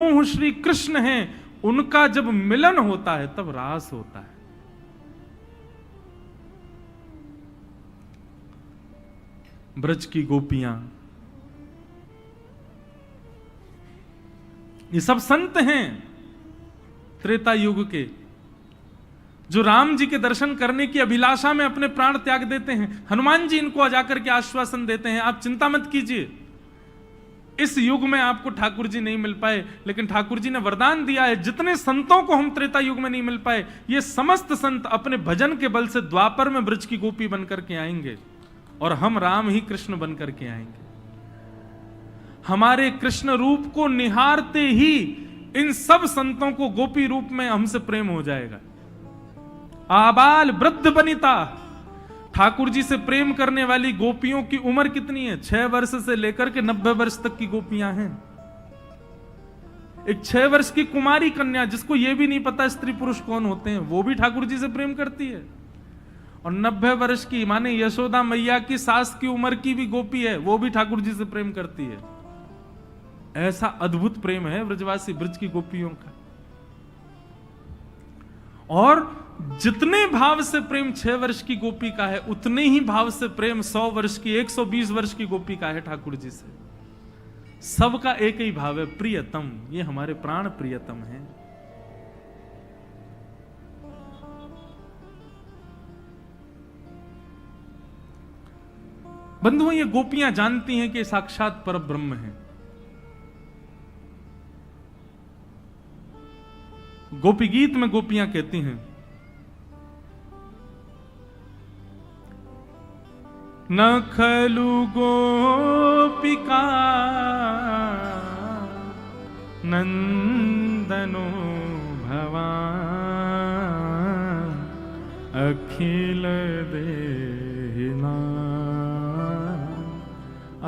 श्री कृष्ण हैं, उनका जब मिलन होता है तब रास होता है। ब्रज की गोपियां, ये सब संत हैं त्रेता युग के, जो राम जी के दर्शन करने की अभिलाषा में अपने प्राण त्याग देते हैं। हनुमान जी इनको जाकर के आश्वासन देते हैं, आप चिंता मत कीजिए, इस युग में आपको ठाकुर जी नहीं मिल पाए, लेकिन ठाकुर जी ने वरदान दिया है, जितने संतों को हम त्रेता युग में नहीं मिल पाए, ये समस्त संत अपने भजन के बल से द्वापर में ब्रज की गोपी बनकर के आएंगे और हम राम ही कृष्ण बनकर के आएंगे। हमारे कृष्ण रूप को निहारते ही इन सब संतों को गोपी रूप में हमसे प्रेम हो जाएगा। आबाल वृद्ध बनिता, ठाकुर जी से प्रेम करने वाली गोपियों की उम्र कितनी है? 6 वर्ष से लेकर के 90 वर्ष तक की गोपियां हैं। एक 6 वर्ष की कुमारी कन्या, जिसको यह भी नहीं पता स्त्री पुरुष कौन होते हैं, वो भी ठाकुर जी से प्रेम करती है। और 90 वर्ष की माने यशोदा मैया की सास की उम्र की भी गोपी है, वो भी ठाकुर जी से प्रेम करती है। ऐसा अद्भुत प्रेम है ब्रजवासी ब्रज की गोपियों का। और जितने भाव से प्रेम 6 वर्ष की गोपी का है, उतने ही भाव से प्रेम 100 वर्ष की, 120 वर्ष की गोपी का है ठाकुर जी से। सबका एक ही भाव है, प्रियतम, ये हमारे प्राण प्रियतम हैं। बंधुओं, ये गोपियां जानती हैं कि साक्षात परब्रह्म है। गोपी गीत में गोपियां कहती हैं, न खलु गोपिका नंदनो भवान अखिल देहिना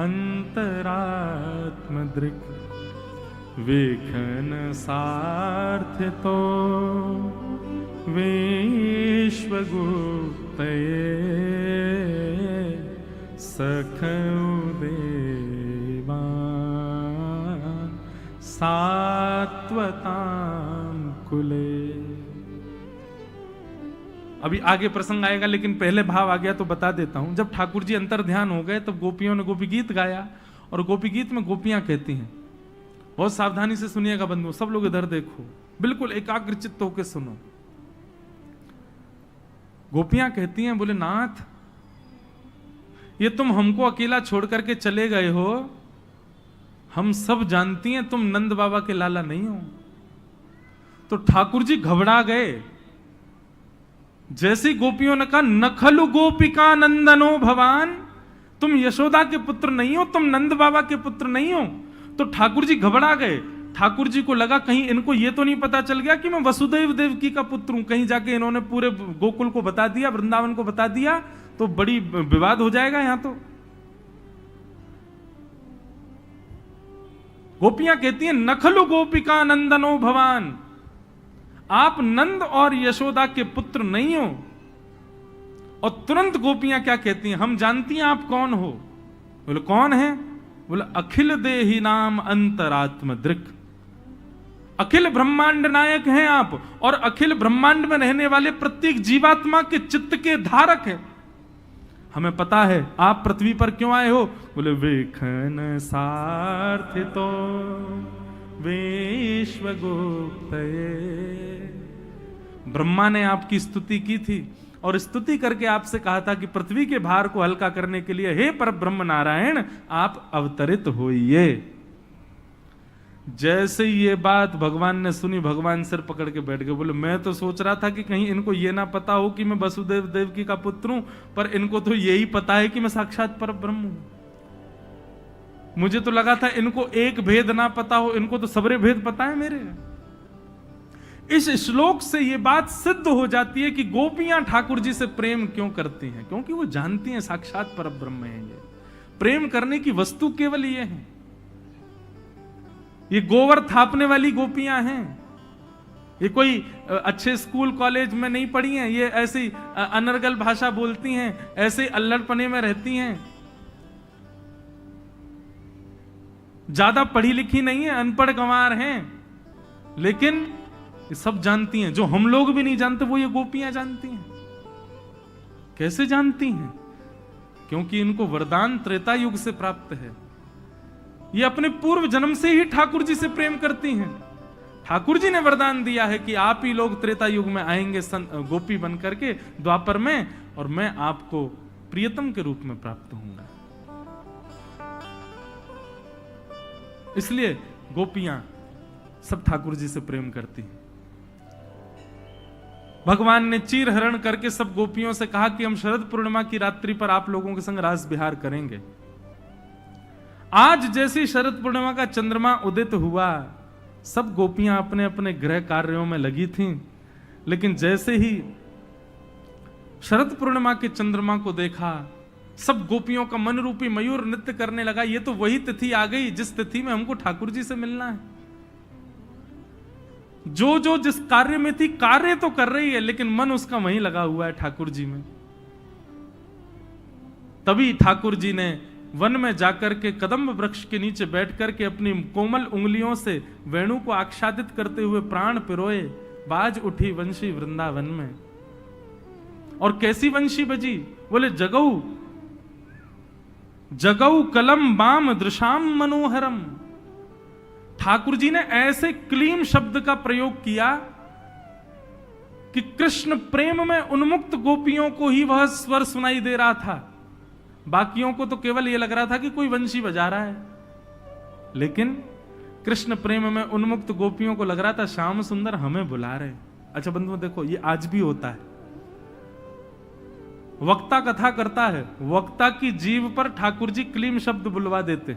अंतरात्म दृक् वेखन सार्थ तो विश्वगुप्तये सखउदेवान् सात्वतां कुले। अभी आगे प्रसंग आएगा, लेकिन पहले भाव आ गया तो बता देता हूं। जब ठाकुर जी अंतर ध्यान हो गए, तब गोपियों ने गोपी गीत गाया, और गोपी गीत में गोपियां कहती हैं, बहुत सावधानी से सुनिएगा बंधु, सब लोग इधर देखो, बिल्कुल एकाग्र चित्त होकर सुनो। गोपियां कहती हैं, बोले नाथ, ये तुम हमको अकेला छोड़ करके चले गए हो, हम सब जानती हैं तुम नंद बाबा के लाला नहीं हो। तो ठाकुर जी घबरा गए। जैसी गोपियों ने कहा, नखलु गोपिका नंदनो भवान, तुम यशोदा के पुत्र नहीं हो, तुम नंद बाबा के पुत्र नहीं हो, तो ठाकुर जी घबरा गए। ठाकुर जी को लगा कहीं इनको ये तो नहीं पता चल गया कि मैं वसुदेव देवकी का पुत्र हूं। कहीं जाके इन्होंने पूरे गोकुल को बता दिया, वृंदावन को बता दिया, तो बड़ी विवाद हो जाएगा यहां। तो गोपियां कहती हैं, नखलु गोपिका नंदनो भवान, आप नंद और यशोदा के पुत्र नहीं हो। और तुरंत गोपियां क्या कहती हैं, हम जानती हैं आप कौन हो। बोले कौन है? बोले अखिल देहि नाम अंतरात्म दृक्, अखिल ब्रह्मांड नायक हैं आप, और अखिल ब्रह्मांड में रहने वाले प्रत्येक जीवात्मा के चित्त के धारक हैं। हमें पता है आप पृथ्वी पर क्यों आए हो। बोले वेखन सार्थितो विश्वगुप्तये, ब्रह्मा ने आपकी स्तुति की थी, और स्तुति करके आपसे कहा था कि पृथ्वी के भार को हल्का करने के लिए हे परब्रह्म नारायण आप अवतरित होइए। जैसे ये बात भगवान ने सुनी, भगवान सिर पकड़ के बैठ गए। बोले मैं तो सोच रहा था कि कहीं इनको ये ना पता हो कि मैं वसुदेव देवकी का पुत्र हूं, पर इनको तो यही पता है कि मैं साक्षात परब्रह्म हूं। मुझे तो लगा था इनको एक भेद ना पता हो, इनको तो सबरे भेद पता है मेरे। इस श्लोक से यह बात सिद्ध हो जाती है कि गोपियां ठाकुर जी से प्रेम क्यों करती हैं, क्योंकि वो जानती हैं साक्षात परब्रह्म है। ये प्रेम करने की वस्तु केवल ये है। ये गोवर थापने वाली गोपियां हैं, ये कोई अच्छे स्कूल कॉलेज में नहीं पढ़ी हैं, ये ऐसी अनर्गल भाषा बोलती हैं, ऐसे अल्लड़पने में रहती हैं, ज्यादा पढ़ी लिखी नहीं है, अनपढ़ गंवार हैं, लेकिन ये सब जानती हैं, जो हम लोग भी नहीं जानते वो ये गोपियां जानती हैं। कैसे जानती हैं? क्योंकि इनको वरदान त्रेता युग से प्राप्त है। ये अपने पूर्व जन्म से ही ठाकुर जी से प्रेम करती हैं। ठाकुर जी ने वरदान दिया है कि आप ही लोग त्रेता युग में आएंगे गोपी बन करके द्वापर में, और मैं आपको प्रियतम के रूप में प्राप्त होऊंगा। इसलिए गोपियां सब ठाकुर जी से प्रेम करती हैं। भगवान ने चीर हरण करके सब गोपियों से कहा कि हम शरद पूर्णिमा की रात्रि पर आप लोगों के संग रास विहार करेंगे। आज जैसी शरद पूर्णिमा का चंद्रमा उदित हुआ, सब गोपियां अपने अपने गृह कार्यों में लगी थीं, लेकिन जैसे ही शरद पूर्णिमा के चंद्रमा को देखा, सब गोपियों का मन रूपी मयूर नृत्य करने लगा। ये तो वही तिथि आ गई जिस तिथि में हमको ठाकुर जी से मिलना है। जो जो जिस कार्य में थी, कार्य तो कर रही है लेकिन मन उसका वहीं लगा हुआ है ठाकुर जी में। तभी ठाकुर जी ने वन में जाकर के कदम्ब वृक्ष के नीचे बैठ करके अपनी कोमल उंगलियों से वेणु को आच्छादित करते हुए प्राण पिरोए, बाज उठी वंशी वृंदावन में। और कैसी वंशी बजी? बोले जगऊ जगऊ कलम बाम दृशाम मनोहरम। ठाकुर जी ने ऐसे क्लीम शब्द का प्रयोग किया कि कृष्ण प्रेम में उन्मुक्त गोपियों को ही वह स्वर सुनाई दे रहा था। बाकियों को तो केवल यह लग रहा था कि कोई वंशी बजा रहा है, लेकिन कृष्ण प्रेम में उन्मुक्त गोपियों को लग रहा था श्याम सुंदर हमें बुला रहे। अच्छा बंधुओं देखो, ये आज भी होता है। वक्ता कथा करता है, वक्ता की जीभ पर ठाकुर जी क्लीम शब्द बुलवा देते,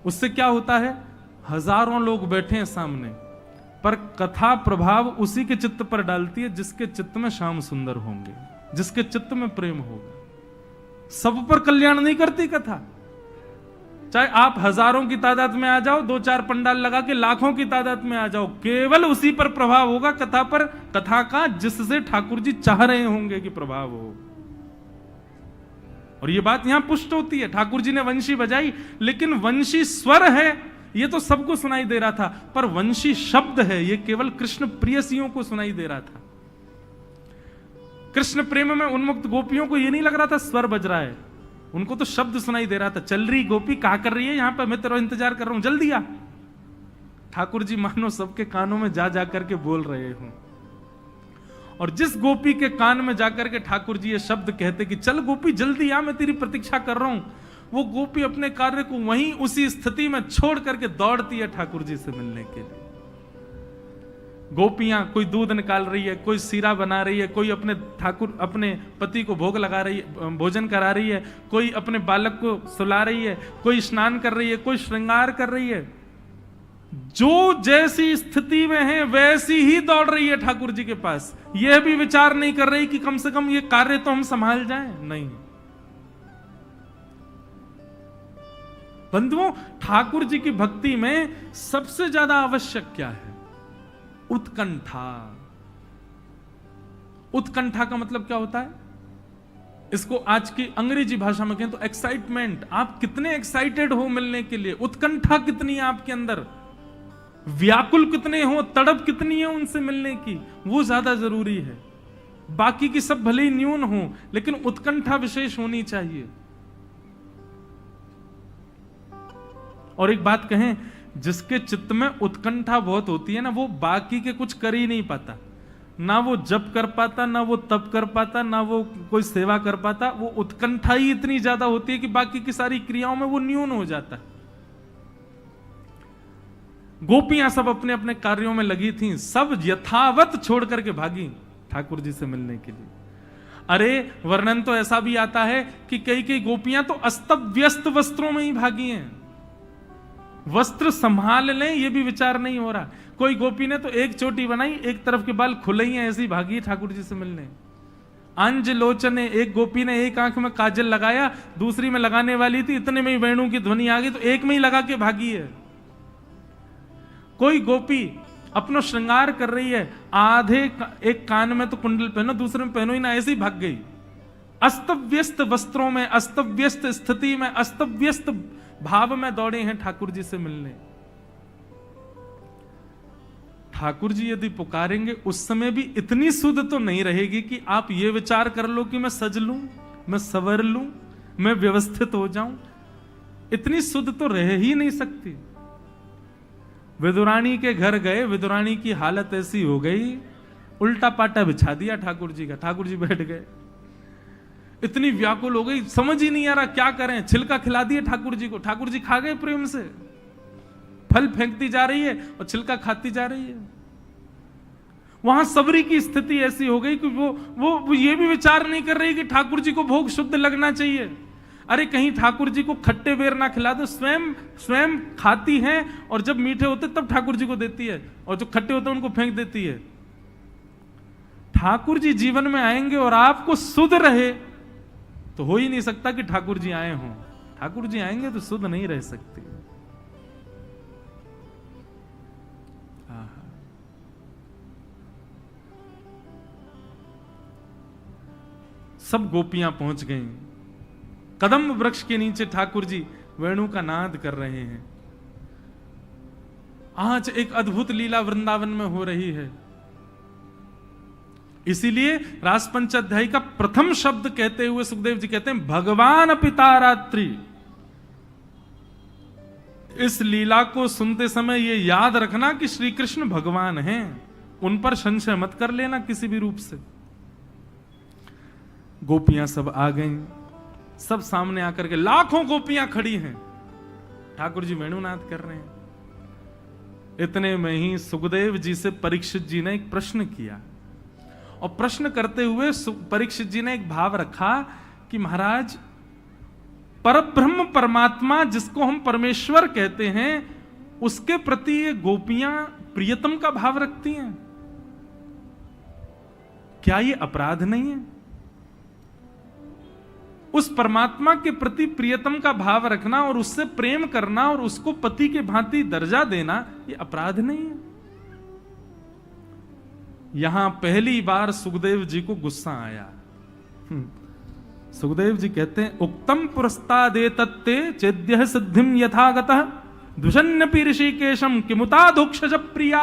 उससे क्या होता है? हजारों लोग बैठे हैं सामने, पर कथा प्रभाव उसी के चित्त पर डालती है जिसके चित्त में श्याम सुंदर होंगे, जिसके चित्त में प्रेम होगा। सब पर कल्याण नहीं करती कथा। चाहे आप हजारों की तादाद में आ जाओ, 2-4 पंडाल लगा के लाखों की तादाद में आ जाओ, केवल उसी पर प्रभाव होगा कथा पर, कथा का जिससे ठाकुर जी चाह रहे होंगे कि प्रभाव हो। और ये बात यहां पुष्ट होती है। ठाकुर जी ने वंशी बजाई, लेकिन वंशी स्वर है ये तो सबको सुनाई दे रहा था, पर वंशी शब्द है ये केवल कृष्ण प्रियसियों को सुनाई दे रहा था। कृष्ण प्रेम में उन्मुक्त गोपियों को ये नहीं लग रहा था स्वर बज रहा है, उनको तो शब्द सुनाई दे रहा था। चल रही गोपी क्या कर रही है यहां पर, मैं तेरा इंतजार कर रहा हूं, जल्दी आ। ठाकुर जी मानो सबके कानों में जा जाकर के बोल रहे हूं। और जिस गोपी के कान में जाकर के ठाकुर जी ये शब्द कहते कि चल गोपी जल्दी आ, मैं तेरी प्रतीक्षा कर रहा हूं, वो गोपी अपने कार्य को वहीं उसी स्थिति में छोड़ करके दौड़ती है ठाकुर जी से मिलने के लिए। गोपियां कोई दूध निकाल रही है, कोई सीरा बना रही है, कोई अपने पति को भोग लगा रही है, भोजन करा रही है, कोई अपने बालक को सुला रही है, कोई स्नान कर रही है, कोई श्रृंगार कर रही है। जो जैसी स्थिति में है वैसी ही दौड़ रही है ठाकुर जी के पास। यह भी विचार नहीं कर रही कि कम से कम ये कार्य तो हम संभाल जाएं, नहीं। बंधुओं, ठाकुर जी की भक्ति में सबसे ज्यादा आवश्यक क्या है? उत्कंठा। उत्कंठा का मतलब क्या होता है? इसको आज की अंग्रेजी भाषा में कहें तो एक्साइटमेंट। आप कितने एक्साइटेड हो मिलने के लिए, उत्कंठा कितनी है आपके अंदर, व्याकुल कितने हो, तड़प कितनी है उनसे मिलने की, वो ज्यादा जरूरी है। बाकी की सब भले ही न्यून हो, लेकिन उत्कंठा विशेष होनी चाहिए। और एक बात कहें, जिसके चित्त में उत्कंठा बहुत होती है ना, वो बाकी के कुछ कर ही नहीं पाता। ना वो जप कर पाता, ना वो तप कर पाता, ना वो कोई सेवा कर पाता। वो उत्कंठा ही इतनी ज्यादा होती है कि बाकी की सारी क्रियाओं में वो न्यून हो जाता है। गोपियां सब अपने अपने कार्यों में लगी थीं, सब यथावत छोड़ करके भागी ठाकुर जी से मिलने के लिए। अरे वर्णन तो ऐसा भी आता है कि कई कई गोपियां तो अस्त व्यस्त वस्त्रों में ही भागी हैं, वस्त्र संभाल लें ये भी विचार नहीं हो रहा। कोई गोपी ने तो एक चोटी बनाई, एक तरफ के बाल खुले ही हैं, ऐसी भागी है ठाकुर जी से मिलने। अंज लोचने, एक गोपी ने एक आंख में काजल लगाया, दूसरी में लगाने वाली थी, इतने में ही वेणु की ध्वनि आ गई तो एक में ही लगा के भागी है। कोई गोपी अपना श्रृंगार कर रही है, आधे एक कान में तो कुंडल पहनो, दूसरे में पहनो ही ना, ऐसी भाग गई। अस्त व्यस्त वस्त्रों में, अस्त व्यस्त स्थिति में, अस्त व्यस्त भाव में दौड़े हैं ठाकुर जी से मिलने। ठाकुर जी यदि पुकारेंगे उस समय भी इतनी सुध तो नहीं रहेगी कि आप ये विचार कर लो कि मैं सज लूं, मैं सवर लूं, मैं व्यवस्थित हो जाऊं। इतनी सुध तो रह ही नहीं सकती। विदुरानी के घर गए, विदुरानी की हालत ऐसी हो गई, उल्टा पाटा बिछा दिया ठाकुर जी का, ठाकुर जी बैठ गए। इतनी व्याकुल हो गई, समझ ही नहीं आ रहा क्या करें। छिलका खिला दिए ठाकुर जी को, ठाकुर जी खा गए प्रेम से। फल फेंकती जा रही है और छिलका खाती जा रही है। वहां सबरी की स्थिति ऐसी हो गई कि वो ये भी विचार नहीं कर रही कि ठाकुर जी को भोग शुद्ध लगना चाहिए। अरे कहीं ठाकुर जी को खट्टे बेर ना खिला दो। स्वयं खाती हैं और जब मीठे होते तब ठाकुर जी को देती है, और जो खट्टे होते उनको फेंक देती है। ठाकुर जी जीवन में आएंगे और आपको सुध रहे तो हो ही नहीं सकता कि ठाकुर जी आए हों। ठाकुर जी आएंगे तो सुध नहीं रह सकती। सब गोपियां पहुंच गईं। कदम वृक्ष के नीचे ठाकुर जी वेणु का नाद कर रहे हैं। आज एक अद्भुत लीला वृंदावन में हो रही है। इसीलिए रास पंचाध्यायी का प्रथम शब्द कहते हुए सुखदेव जी कहते हैं भगवान पिता रात्रि। इस लीला को सुनते समय यह याद रखना कि श्री कृष्ण भगवान हैं, उन पर संशय मत कर लेना किसी भी रूप से। गोपियां सब आ गईं, सब सामने आकर के लाखों गोपियां खड़ी हैं, ठाकुर जी वेणुनाद कर रहे हैं। इतने में ही सुखदेव जी से परीक्षित जी ने एक प्रश्न किया, और प्रश्न करते हुए परीक्षित जी ने एक भाव रखा कि महाराज, परब्रह्म परमात्मा जिसको हम परमेश्वर कहते हैं, उसके प्रति ये गोपियां प्रियतम का भाव रखती हैं, क्या ये अपराध नहीं है? उस परमात्मा के प्रति प्रियतम का भाव रखना और उससे प्रेम करना और उसको पति के भांति दर्जा देना, ये अपराध नहीं है? यहां पहली बार सुखदेव जी को गुस्सा आया। सुखदेव जी कहते हैं उक्तम पुरस्तादे तत्ते चेद्य सिद्धिम यथागतः दुषन्नपि ऋषिकेशम किमुताधुक्षज प्रिया।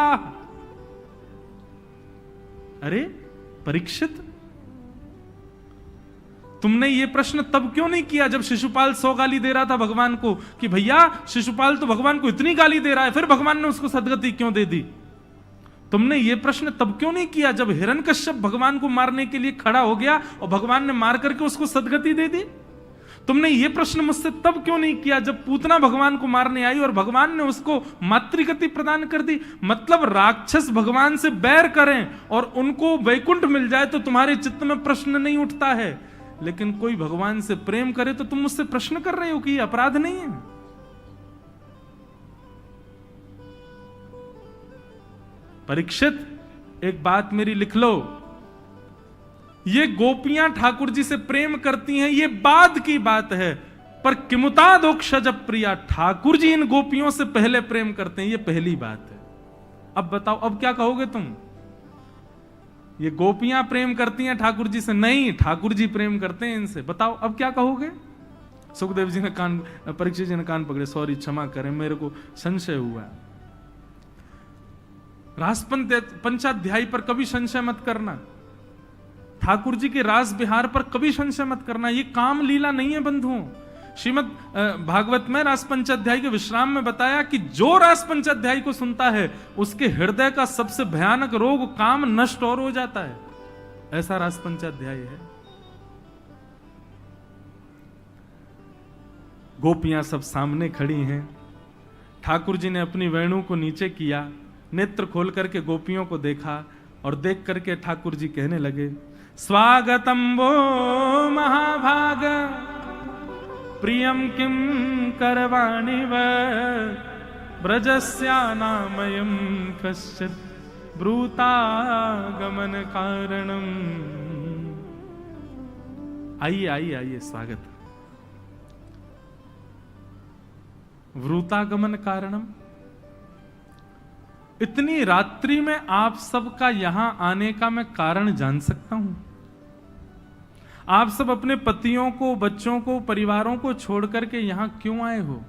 अरे परीक्षित, तुमने ये प्रश्न तब क्यों नहीं किया जब शिशुपाल 100 गाली दे रहा था भगवान को कि भैया शिशुपाल तो भगवान को इतनी गाली दे रहा है, फिर भगवान ने उसको सदगति क्यों दे दी? तुमने ये प्रश्न तब क्यों नहीं किया जब हिरण्यकश्यप भगवान को मारने के लिए खड़ा हो गया और भगवान ने मार करके उसको सदगति दे दी? तुमने ये प्रश्न मुझसे तब क्यों नहीं किया जब पूतना भगवान को मारने आई और भगवान ने उसको मातृगति प्रदान कर दी? मतलब राक्षस भगवान से बैर करें और उनको वैकुंठ मिल जाए तो तुम्हारे चित्त में प्रश्न नहीं उठता है, लेकिन कोई भगवान से प्रेम करे तो तुम मुझसे प्रश्न कर रहे हो कि ये अपराध नहीं है? परीक्षित, एक बात मेरी लिख लो, ये गोपियां ठाकुर जी से प्रेम करती हैं, ये बाद की बात है, पर किमुतादोक्षज प्रिया, ठाकुर जी इन गोपियों से पहले प्रेम करते हैं, ये पहली बात है। अब बताओ, अब क्या कहोगे तुम? ये गोपियां प्रेम करती हैं ठाकुर जी से? नहीं, ठाकुर जी प्रेम करते हैं इनसे। बताओ अब क्या कहोगे? सुखदेव जी ने परीक्षित जी ने कान पकड़े, सॉरी क्षमा करें, मेरे को संशय हुआ। रास पंचाध्यायी पर कभी संशय मत करना, ठाकुर जी के रास बिहार पर कभी संशय मत करना। ये काम लीला नहीं है बंधुओं। श्रीमद भागवत में रास पंचाध्यायी के विश्राम में बताया कि जो रास पंचाध्यायी को सुनता है उसके हृदय का सबसे भयानक रोग काम नष्ट और हो जाता है। ऐसा रास पंचाध्यायी है। गोपियां सब सामने खड़ी हैं। ठाकुर जी ने अपनी वेणु को नीचे किया, नेत्र खोल करके गोपियों को देखा और देख करके ठाकुर जी कहने लगे, स्वागतम वो महाभाग प्रियम किम करवाणि व ब्रजस्यानामयं कश्चित् ब्रूतागमन कारणम। आइए आइए आइए, स्वागत। वृतागमन कारणम, इतनी रात्रि में आप सबका यहां आने का मैं कारण जान सकता हूं? आप सब अपने पतियों को, बच्चों को, परिवारों को छोड़ करके यहां क्यों आए हो?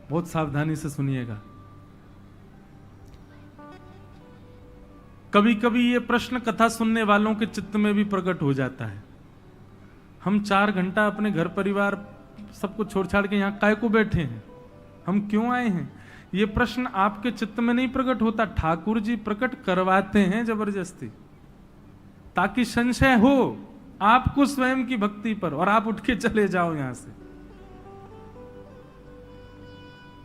बहुत सावधानी से सुनिएगा। कभी कभी ये प्रश्न कथा सुनने वालों के चित्त में भी प्रकट हो जाता है, हम 4 घंटा अपने घर परिवार सबको छोड़ छाड़ के यहाँ काय को बैठे हैं, हम क्यों आए हैं? ये प्रश्न आपके चित्त में नहीं प्रकट होता, ठाकुर जी प्रकट करवाते हैं जबरदस्ती, ताकि संशय हो आपको स्वयं की भक्ति पर और आप उठ के चले जाओ यहां से।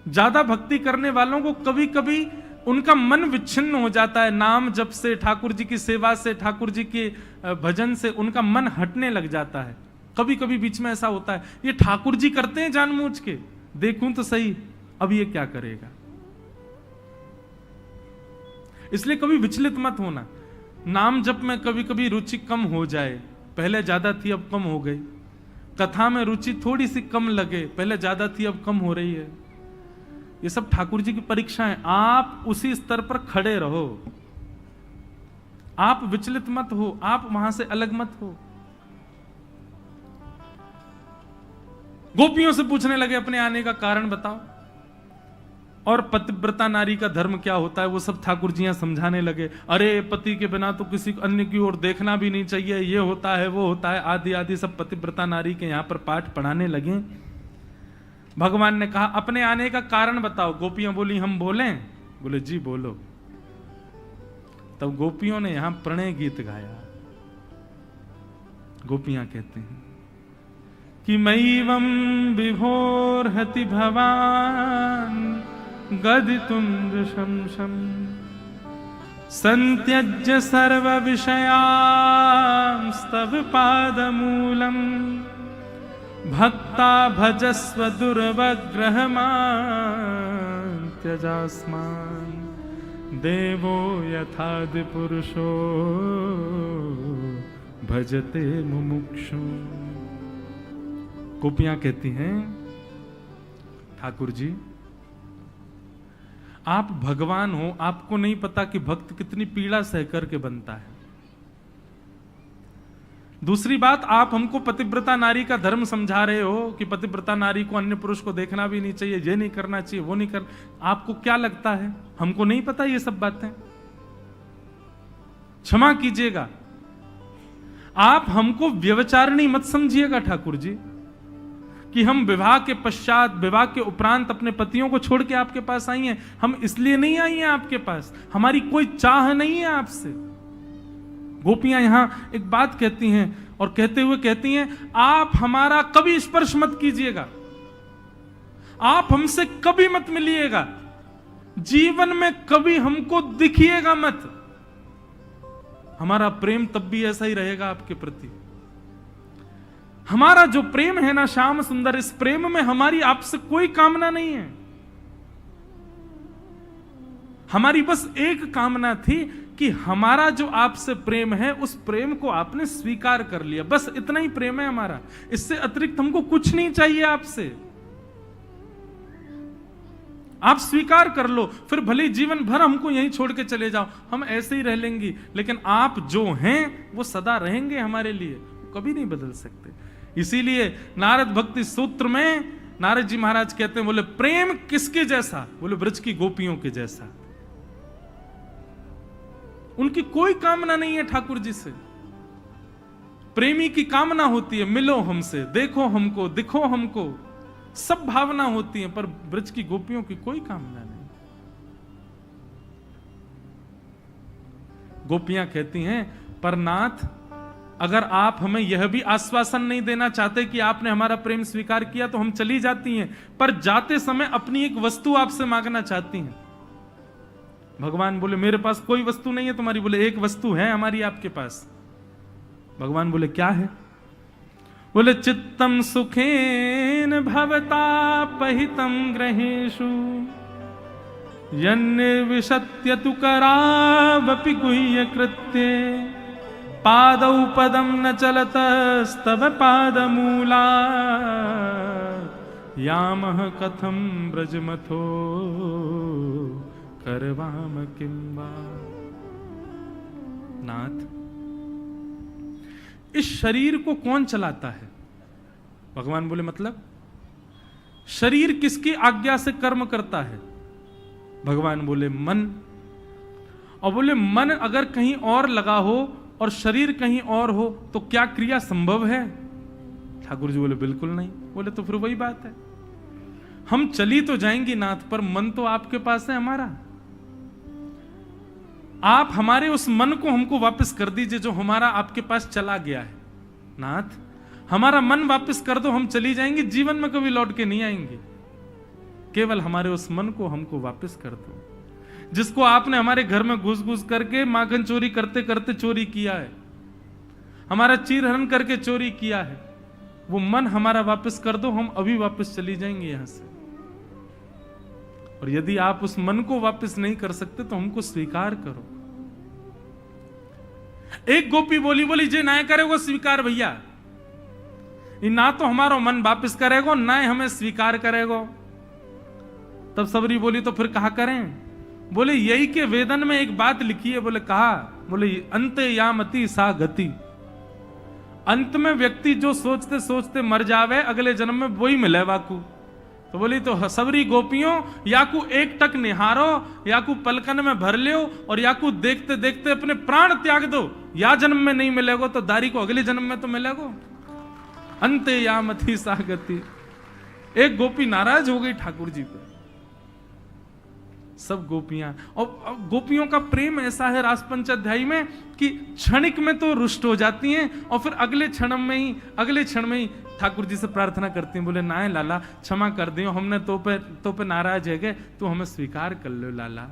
ज्यादा भक्ति करने वालों को कभी कभी उनका मन विच्छिन्न हो जाता है, नाम जप से, ठाकुर जी की सेवा से, ठाकुर जी के भजन से उनका मन हटने लग जाता है। कभी कभी बीच में ऐसा होता है, ये ठाकुर जी करते हैं जानबूझ के, देखूं तो सही अब ये क्या करेगा। इसलिए कभी विचलित मत होना। नाम जप में कभी कभी रुचि कम हो जाए, पहले ज्यादा थी अब कम हो गई। कथा में रुचि थोड़ी सी कम लगे, पहले ज्यादा थी अब कम हो रही है। ये सब ठाकुर जी की परीक्षा है। आप उसी स्तर पर खड़े रहो, आप विचलित मत हो, आप वहां से अलग मत हो। गोपियों से पूछने लगे अपने आने का कारण बताओ, और पतिव्रता नारी का धर्म क्या होता है वो सब ठाकुर जी समझाने लगे। अरे पति के बिना तो किसी अन्य की ओर देखना भी नहीं चाहिए, ये होता है वो होता है, आदि आदि सब पतिव्रता नारी के यहां पर पाठ पढ़ाने लगे। भगवान ने कहा अपने आने का कारण बताओ। गोपियां बोली हम बोलें? बोले जी बोलो। तब गोपियों ने यहां प्रणय गीत गाया। गोपियां कहते हैं कि मैवं विभोर्हति भवान गदितुं वृशंसं संत्यज्य सर्व विषयांस्तव पादमूलम् भक्ता भजस्व दुर्वग्रहमान् त्यजास्मान् देवो यथादि पुरुषो भजते मुमुक्षु। गोपियां कहती हैं ठाकुर जी आप भगवान हो, आपको नहीं पता कि भक्त कितनी पीड़ा सह करके बनता है। दूसरी बात, आप हमको पतिव्रता नारी का धर्म समझा रहे हो कि पतिव्रता नारी को अन्य पुरुष को देखना भी नहीं चाहिए, ये नहीं करना चाहिए, वो नहीं कर। आपको क्या लगता है हमको नहीं पता ये सब बातें? क्षमा कीजिएगा, आप हमको व्यभिचारिणी मत समझिएगा ठाकुर जी, कि हम विवाह के पश्चात, विवाह के उपरांत अपने पतियों को छोड़ के आपके पास आई हैं। हम इसलिए नहीं आई हैं आपके पास, हमारी कोई चाह नहीं है आपसे। गोपियां यहां एक बात कहती हैं और कहते हुए कहती हैं आप हमारा कभी स्पर्श मत कीजिएगा, आप हमसे कभी मत मिलिएगा, जीवन में कभी हमको दिखिएगा मत। हमारा प्रेम तब भी ऐसा ही रहेगा आपके प्रति। हमारा जो प्रेम है ना श्याम सुंदर, इस प्रेम में हमारी आपसे कोई कामना नहीं है। हमारी बस एक कामना थी कि हमारा जो आपसे प्रेम है उस प्रेम को आपने स्वीकार कर लिया, बस इतना ही प्रेम है हमारा। इससे अतिरिक्त हमको कुछ नहीं चाहिए आपसे। आप स्वीकार कर लो, फिर भले जीवन भर हमको यहीं छोड़ के चले जाओ, हम ऐसे ही रह लेंगे, लेकिन आप जो हैं वो सदा रहेंगे हमारे लिए, कभी नहीं बदल सकते। इसीलिए नारद भक्ति सूत्र में नारद जी महाराज कहते हैं, बोले प्रेम किसके जैसा? बोले ब्रज की गोपियों के जैसा। उनकी कोई कामना नहीं है ठाकुर जी से। प्रेमी की कामना होती है मिलो हमसे, देखो हमको, दिखो हमको, सब भावना होती है, पर ब्रज की गोपियों की कोई कामना नहीं। गोपियां कहती हैं पर नाथ, अगर आप हमें यह भी आश्वासन नहीं देना चाहते कि आपने हमारा प्रेम स्वीकार किया तो हम चली जाती हैं, पर जाते समय अपनी एक वस्तु आपसे मांगना चाहती हैं। भगवान बोले मेरे पास कोई वस्तु नहीं है तुम्हारी। बोले एक वस्तु है हमारी आपके पास। भगवान बोले क्या है? बोले चित्तम सुखेन भवता पहितम ग्रहेषु यन्निर्विशत्य तु करावपि गुह्य कृत्ये पादौ पदम न चलतस्तव पादमूला यामः कथम ब्रजमथो करवाम किंबा। नाथ, इस शरीर को कौन चलाता है? भगवान बोले मतलब शरीर किसकी आज्ञा से कर्म करता है? भगवान बोले मन। और बोले मन अगर कहीं और लगा हो और शरीर कहीं और हो तो क्या क्रिया संभव है? ठाकुर जी बोले बिल्कुल नहीं। बोले तो फिर वही बात है, हम चली तो जाएंगी नाथ, पर मन तो आपके पास है हमारा। आप हमारे उस मन को हमको वापस कर दीजिए जो हमारा आपके पास चला गया है। नाथ हमारा मन वापस कर दो, हम चली जाएंगे, जीवन में कभी लौट के नहीं आएंगे। केवल हमारे उस मन को हमको वापस कर दो, जिसको आपने हमारे घर में घुस घुस करके माखन चोरी करते करते चोरी किया है, हमारा चीर हरण करके चोरी किया है। वो मन हमारा वापस कर दो, हम अभी वापस चली जाएंगे यहां से। और यदि आप उस मन को वापस नहीं कर सकते तो हमको स्वीकार करो। एक गोपी बोली जे ना करेगो स्वीकार भैया, ना तो हमारा मन वापस करेगो ना हमें स्वीकार करेगो। तब सबरी बोली तो फिर कहा करें? बोले यही के वेदन में एक बात लिखी है। बोले कहा? बोले अंत यामति सा गति, अंत में व्यक्ति जो सोचते सोचते मर जावे अगले जन्म में वही मिले वाकू। तो बोली तो सबरी गोपियों, याकू एक टक निहारो, याकू पलकन में भर लियो और याकू देखते देखते अपने प्राण त्याग दो। या जन्म में नहीं मिलेगो तो दारी को अगले जन्म में तो मिलेगो। अंत यामति सा गति। एक गोपी नाराज हो गई ठाकुर जी पे। सब गोपियां, और गोपियों का प्रेम ऐसा है रास पंचाध्यायी में कि क्षणिक में तो रुष्ट हो जाती हैं और फिर अगले क्षण में ही ठाकुर जी से प्रार्थना करती हैं। बोले नाय लाला क्षमा कर दियो, हमने तो पे नाराज है गए, तो हमें स्वीकार कर लो लाला।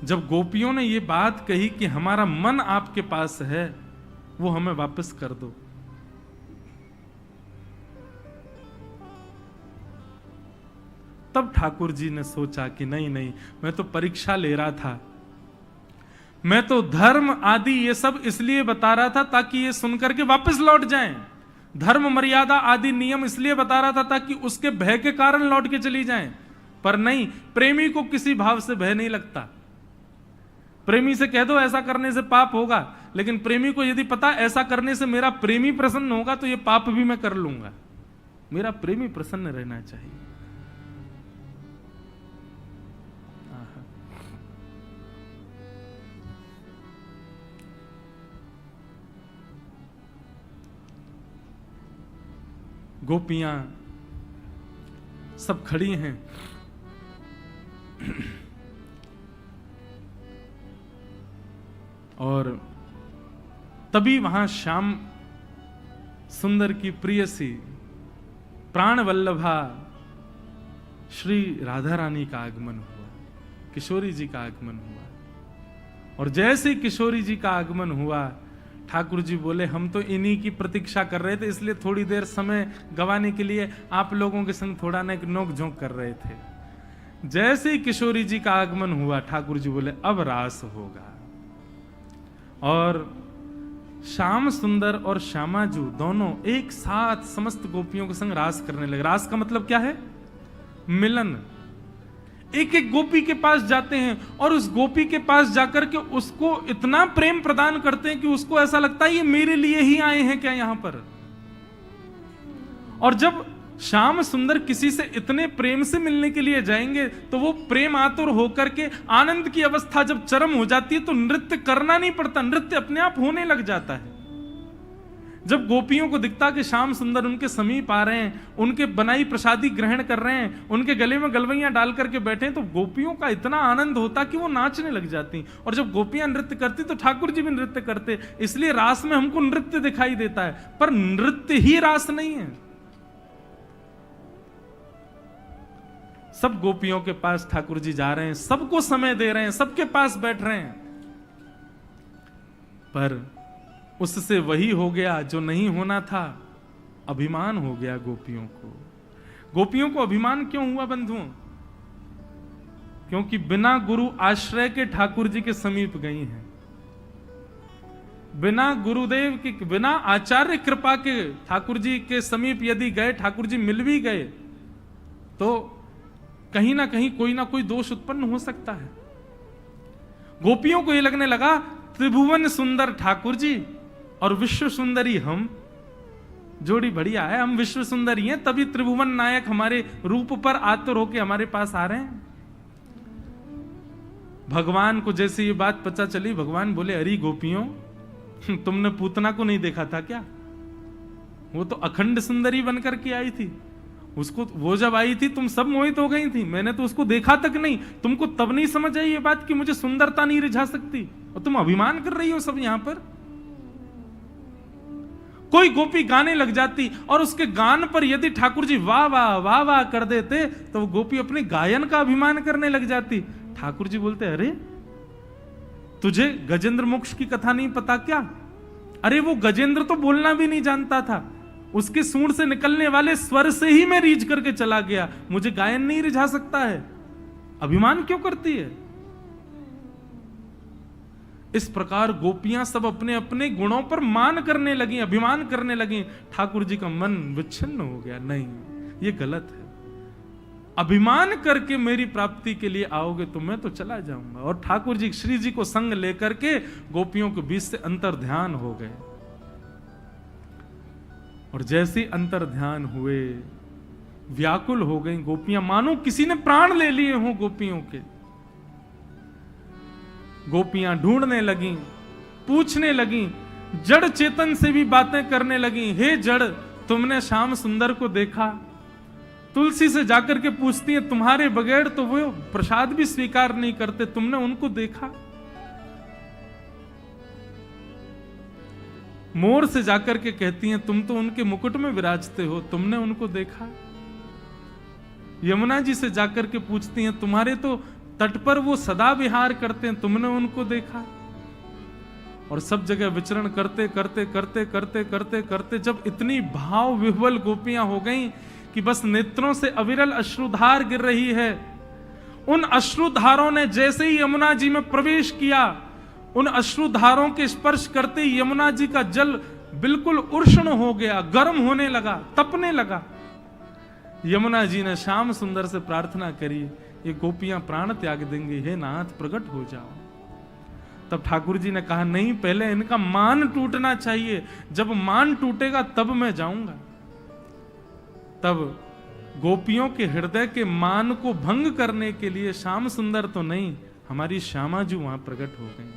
जब गोपियों ने ये बात कही कि हमारा मन आपके पास है, वो हमें वापस कर दो, तब ठाकुर जी ने सोचा कि नहीं, मैं तो परीक्षा ले रहा था, मैं तो धर्म आदि ये सब इसलिए बता रहा था ताकि ये सुनकर के वापस लौट जाएं। धर्म मर्यादा आदि नियम इसलिए बता रहा था ताकि उसके भय के कारण लौट के चली जाएं। पर नहीं, प्रेमी को किसी भाव से भय नहीं लगता। प्रेमी से कह दो ऐसा करने से पाप होगा, लेकिन प्रेमी को यदि पता ऐसा करने से मेरा प्रेमी प्रसन्न होगा तो ये पाप भी मैं कर लूंगा। मेरा प्रेमी प्रसन्न रहना चाहिए। गोपियां सब खड़ी हैं, और तभी वहां श्याम सुंदर की प्रियसी प्राण वल्लभा श्री राधा रानी का आगमन हुआ, किशोरी जी का आगमन हुआ। और जैसे किशोरी जी का आगमन हुआ, ठाकुर जी बोले हम तो इन्हीं की प्रतीक्षा कर रहे थे, इसलिए थोड़ी देर समय गंवाने के लिए आप लोगों के संग थोड़ा ना एक नोक झोंक कर रहे थे। जैसे ही किशोरी जी का आगमन हुआ, ठाकुर जी बोले अब रास होगा। और श्याम सुंदर और श्यामाजू दोनों एक साथ समस्त गोपियों के संग रास करने लगे। रास का मतलब क्या है? मिलन। एक एक गोपी के पास जाते हैं और उस गोपी के पास जाकर के उसको इतना प्रेम प्रदान करते हैं कि उसको ऐसा लगता है ये मेरे लिए ही आए हैं क्या यहां पर। और जब श्याम सुंदर किसी से इतने प्रेम से मिलने के लिए जाएंगे तो वो प्रेम आतुर होकर के आनंद की अवस्था जब चरम हो जाती है तो नृत्य करना नहीं पड़ता, नृत्य अपने आप होने लग जाता है। जब गोपियों को दिखता कि श्याम सुंदर उनके समीप आ रहे हैं, उनके बनाई प्रसादी ग्रहण कर रहे हैं, उनके गले में गलवैयां डाल करके बैठे हैं, तो गोपियों का इतना आनंद होता कि वो नाचने लग जाती। और जब गोपियां नृत्य करती तो ठाकुर जी भी नृत्य करते। इसलिए रास में हमको नृत्य दिखाई देता है, पर नृत्य ही रास नहीं है। सब गोपियों के पास ठाकुर जी जा रहे हैं, सबको समय दे रहे हैं, सबके पास बैठ रहे हैं, पर उससे वही हो गया जो नहीं होना था। अभिमान हो गया गोपियों को। गोपियों को अभिमान क्यों हुआ बंधुओं? क्योंकि बिना गुरु आश्रय के ठाकुर जी के समीप गई हैं, बिना गुरुदेव की, बिना आचार्य कृपा के ठाकुर जी के समीप यदि गए, ठाकुर जी मिल भी गए तो कहीं ना कहीं कोई ना कोई दोष उत्पन्न हो सकता है। गोपियों को यह लगने लगा त्रिभुवन सुंदर ठाकुर जी और विश्व सुंदरी हम, जोड़ी बढ़िया है, हम विश्व सुंदरी हैं, तभी त्रिभुवन नायक हमारे रूप पर आतुर होके हमारे पास आ रहे हैं। भगवान को जैसे ये बात पता चली, भगवान बोले, अरे गोपियों, तुमने पूतना को नहीं देखा था क्या? वो तो अखंड सुंदरी बनकर के आई थी। उसको, वो जब आई थी तुम सब मोहित हो गई थी, मैंने तो उसको देखा तक नहीं। तुमको तब नहीं समझ आई ये बात कि मुझे सुंदरता नहीं रिझा सकती, और तुम अभिमान कर रही हो सब यहां पर। कोई गोपी गाने लग जाती और उसके गान पर यदि ठाकुर जी वाह वाह वाह वाह कर देते तो वो गोपी अपने गायन का अभिमान करने लग जाती। ठाकुर जी बोलते, अरे तुझे गजेंद्र मोक्ष की कथा नहीं पता क्या? अरे वो गजेंद्र तो बोलना भी नहीं जानता था, उसके सूंड से निकलने वाले स्वर से ही मैं रीझ करके चला गया, मुझे गायन नहीं रिझा सकता है। अभिमान क्यों करती है? इस प्रकार गोपियां सब अपने अपने गुणों पर मान करने लगी, अभिमान करने लगी। ठाकुर जी का मन विच्छिन्न हो गया। नहीं, ये गलत है। अभिमान करके मेरी प्राप्ति के लिए आओगे तो मैं तो चला जाऊंगा। और ठाकुर जी श्री जी को संग लेकर के गोपियों के बीच से अंतर ध्यान हो गए। और जैसे अंतर ध्यान हुए, व्याकुल हो गई गोपियां, मानो किसी ने प्राण ले लिए हों गोपियों के। गोपियां ढूंढने लगी, पूछने लगी, जड़ चेतन से भी बातें करने लगी। हे जड़, तुमने श्याम सुंदर को देखा? तुलसी से जाकर के पूछती है, तुम्हारे बगैर तो वो प्रसाद भी स्वीकार नहीं करते, तुमने उनको देखा? मोर से जाकर के कहती हैं, तुम तो उनके मुकुट में विराजते हो, तुमने उनको देखा? यमुना जी से जाकर के पूछती हैं, तुम्हारे तो तट पर वो सदा विहार करते हैं, तुमने उनको देखा? और सब जगह विचरण करते करते करते करते करते करते जब इतनी भाव विह्वल गोपियां हो गईं कि बस नेत्रों से अविरल अश्रुधार गिर रही है। उन अश्रुधारों ने जैसे ही यमुना जी में प्रवेश किया, उन अश्रुधारों के स्पर्श करते ही यमुना जी का जल बिल्कुल उष्ण हो गया, गर्म होने लगा, तपने लगा। यमुना जी ने श्याम सुंदर से प्रार्थना करी, ये गोपियां प्राण त्याग देंगी, हे नाथ प्रकट हो जाओ। तब ठाकुर जी ने कहा, नहीं, पहले इनका मान टूटना चाहिए, जब मान टूटेगा तब मैं जाऊंगा। तब गोपियों के हृदय के मान को भंग करने के लिए श्याम सुंदर तो नहीं, हमारी श्यामा जी वहां प्रकट हो गई।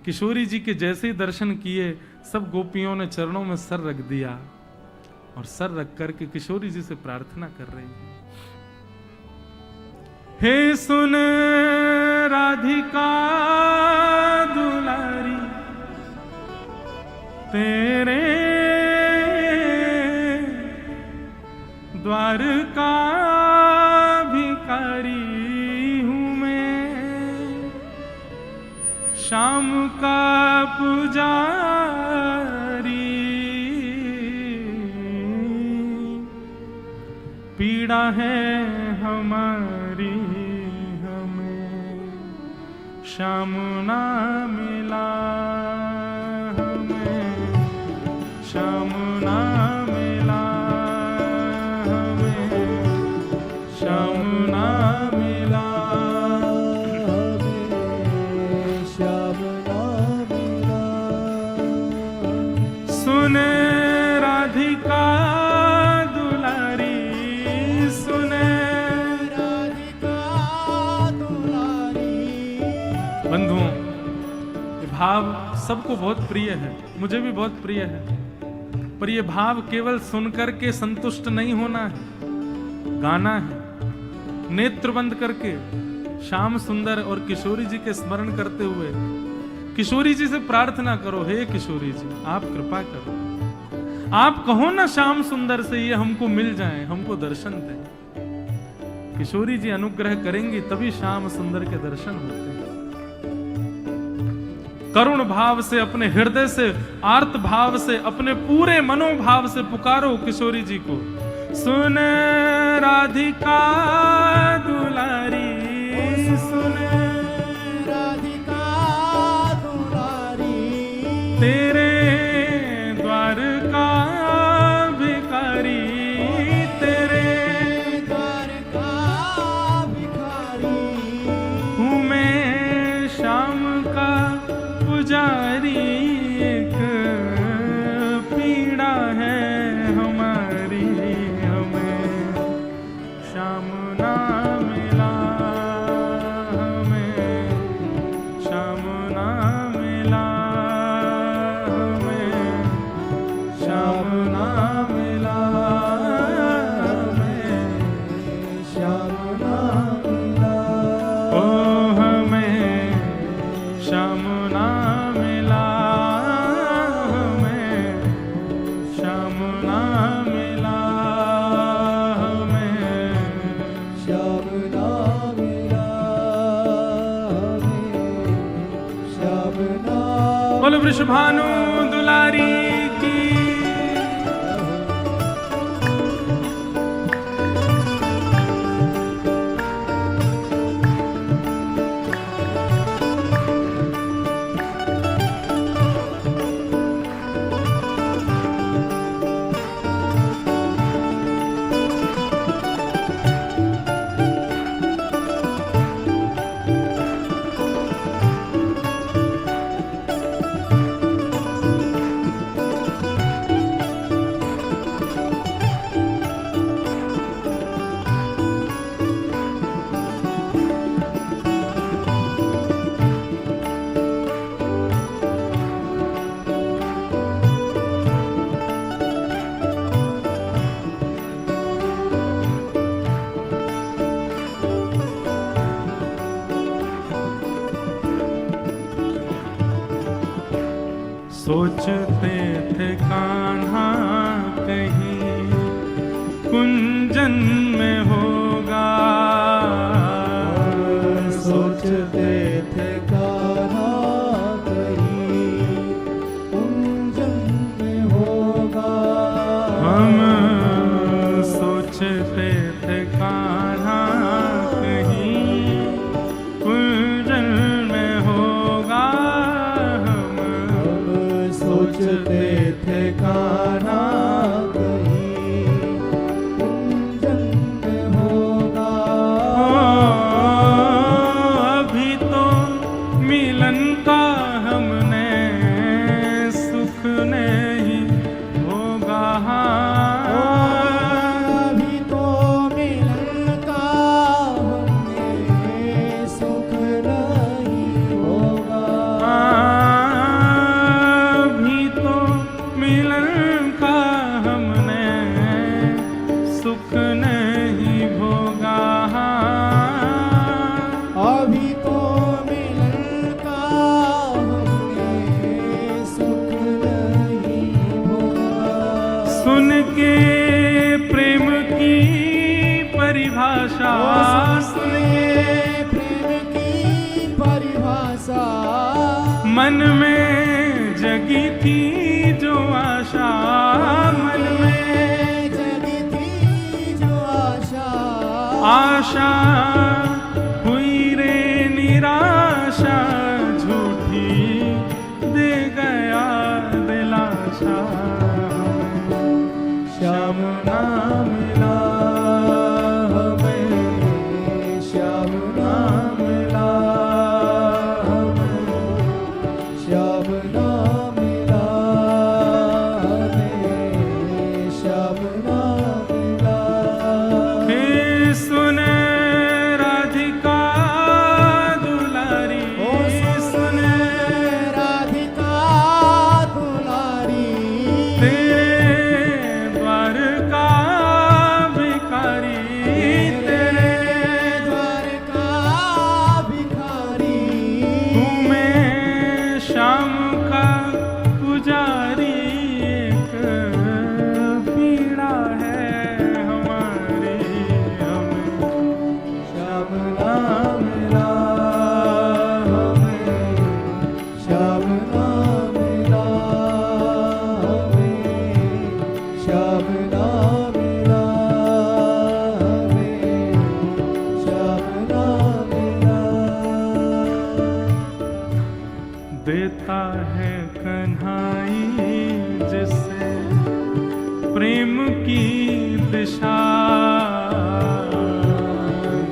किशोरी जी के जैसे ही दर्शन किए, सब गोपियों ने चरणों में सर रख दिया और सर रख करके किशोरी जी से प्रार्थना कर रही है, हे सुन राधिका दुलारी, तेरे द्वार का भिखारी हूं मैं, श्याम का पुजारी, पीड़ा है हमारी, हमें श्याम ना मिला, हमें श्याम ना मिला, हमें श्याम ना मिला, हमें श्याम ना मिला। सुन राधिका बंधुओं, ये भाव सबको बहुत प्रिय है, मुझे भी बहुत प्रिय है, पर ये भाव केवल सुनकर के संतुष्ट नहीं होना है, गाना है। नेत्र बंद करके श्याम सुंदर और किशोरी जी के स्मरण करते हुए किशोरी जी से प्रार्थना करो, हे किशोरी जी, आप कृपा करो, आप कहो ना श्याम सुंदर से ये हमको मिल जाए, हमको दर्शन दें। किशोरी जी अनुग्रह करेंगी तभी श्याम सुंदर के दर्शन होते हैं। करुण भाव से, अपने हृदय से, आर्त भाव से, अपने पूरे मनोभाव से पुकारो किशोरी जी को। सुन राधिका दुलारी, सुन राधिका दुलारी, तेरे द्वार का भिखारी, तेरे द्वार का भिखारी हूँ मैं, श्याम का पुजारी, एक पीड़ा है हमारी, हमें श्याम ना मिला, हमें बोलो वृषभानु दुलारी की। सोचते थे कान्हा कहीं कुंजन में होगा, सोचते थे कान्हा कहीं कुंजन में होगा। हम सोचते थे कान्हा कहीं कुंजन में होगा। सोचते थे कान्हा कहीं कुंजन में होगा। अभी तो मिलन का हमने सुख नहीं होगा। अभी तो मिलन का हमने सुख नहीं होगा। मिलन का हमने सुख नहीं भोगा। अभी तो मिलन का हमने सुख नहीं भोगा। सुन के प्रेम की परिभाषा, सुन के प्रेम की परिभाषा, मन में जगी थी जो आशा, मन में जगी थी जो आशा। आशा हुई रे निराशा, झूठी दे गया दिलासा। श्याम ना मिला हमें, श्याम ना मिला हमें, श्याम ना मिला हमें, श्याम ना मिला। हे सुन राधिका दुलारी, सुन राधिका दुलारी, तेरे द्वार का भिखारी, तेरे द्वार का भिखारी। तू मैं शाम का पुजारी, एक पीड़ा है हमारी। हमें श्याम ना मिला हमें, श्याम ना मिला हमें, श्याम ना मिला हमें, श्याम ना मिला। देता है कन्हाई जिसे प्रेम की दिशा,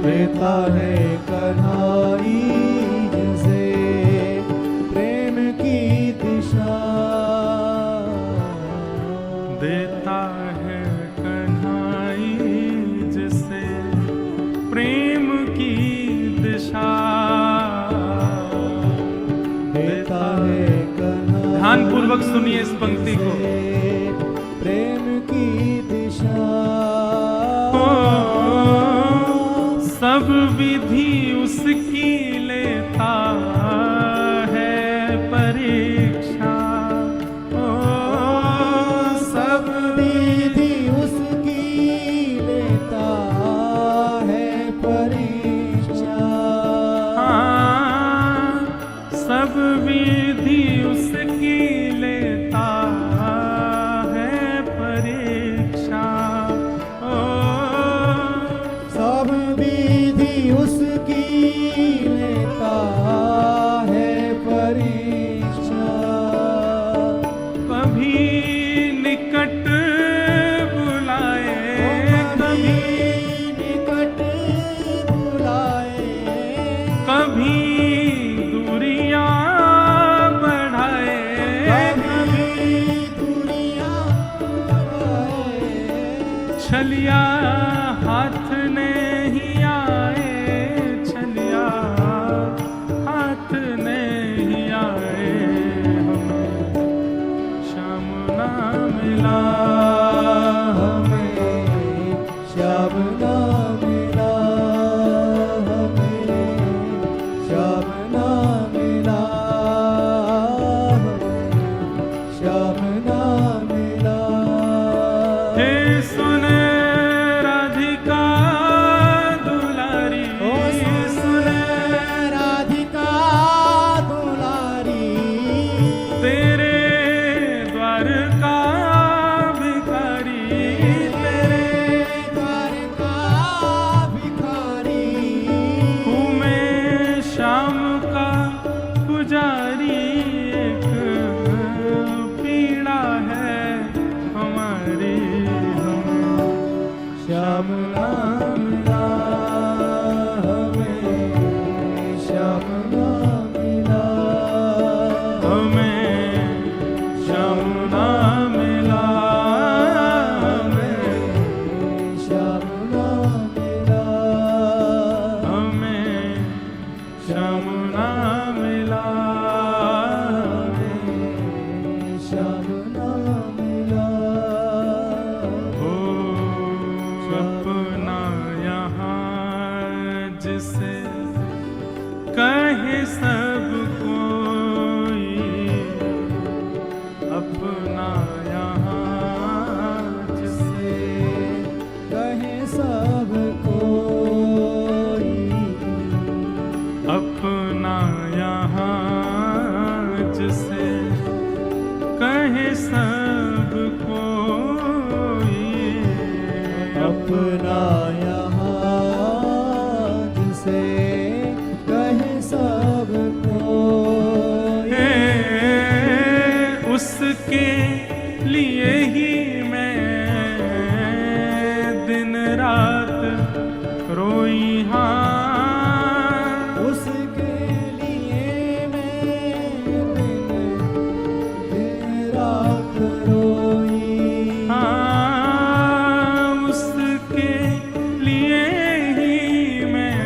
देता है कन्हाई जिसे प्रेम की दिशा। देता है कन्हाई जिसे प्रेम की दिशा। देता है कन्हाई ध्यान पूर्वक सुनिए इस पंक्ति को। प्रेम की दिशा। सब विधि उसकी लेता है परीक्षा, सब विधि उसकी लेता है परीक्षा। सब विधि उसकी उसकी लेता है परीक्षा। कभी निकट बुलाए, कभी निकट बुलाए, कभी दूरियां बढ़ाए, कभी दूरियां बढ़ाए। छलिया हाथ नहीं आए, छलिया हाथ नहीं आए, हमें श्याम ना मिला, हमें श्याम ना मिला, हमें श्याम ना मिला, हमें श्याम ना मिला। हे सुन राधिका दुलारी, ओ सुन राधिका दुलारी, तेरे द्वार का भिखारी, तेरे द्वार का भिखारी। हूँ मैं श्याम का पुजारी, एक पीड़ा है हमारी, हमें श्याम ना मिला, हमें श्याम ना मिला, हमें श्याम ना मिला, हमें श्याम ना मिला, हमें श्याम ना मिला, हमें श्याम ना मिला। हो अपना यहाँ जिसे कहे सब कोई, अपना यहाँ जिसे कहे सब कोई, अपना यहाँ जिसे कहे सब कोई, अपना यहाँ जिसे कहे सब कोई। उसके लिए ही मैं दिन रात रोई, हाँ उसके लिए मैं दिन रात रोई। हाँ उसके लिए ही मैं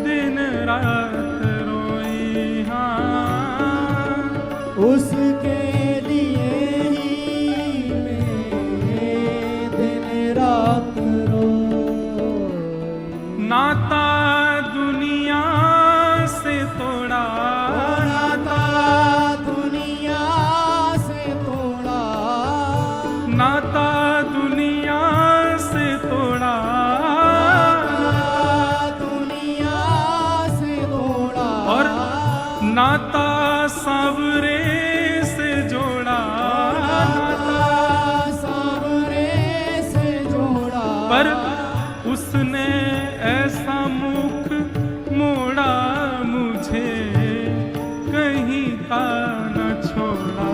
दिन रात रोई, हाँ उसके लिए ही मैं दिन रात रोई। नाता दुनिया से तोड़ा, नाता दुनिया से तोड़ा, नाता दुनिया से तोड़ा, दुनिया से तोड़ा, और नाता सावरे से जोड़ा, नाता सावरे से जोड़ा। पर उसने ऐसा मुख मोड़ा, मुझे कहीं का न छोड़ा,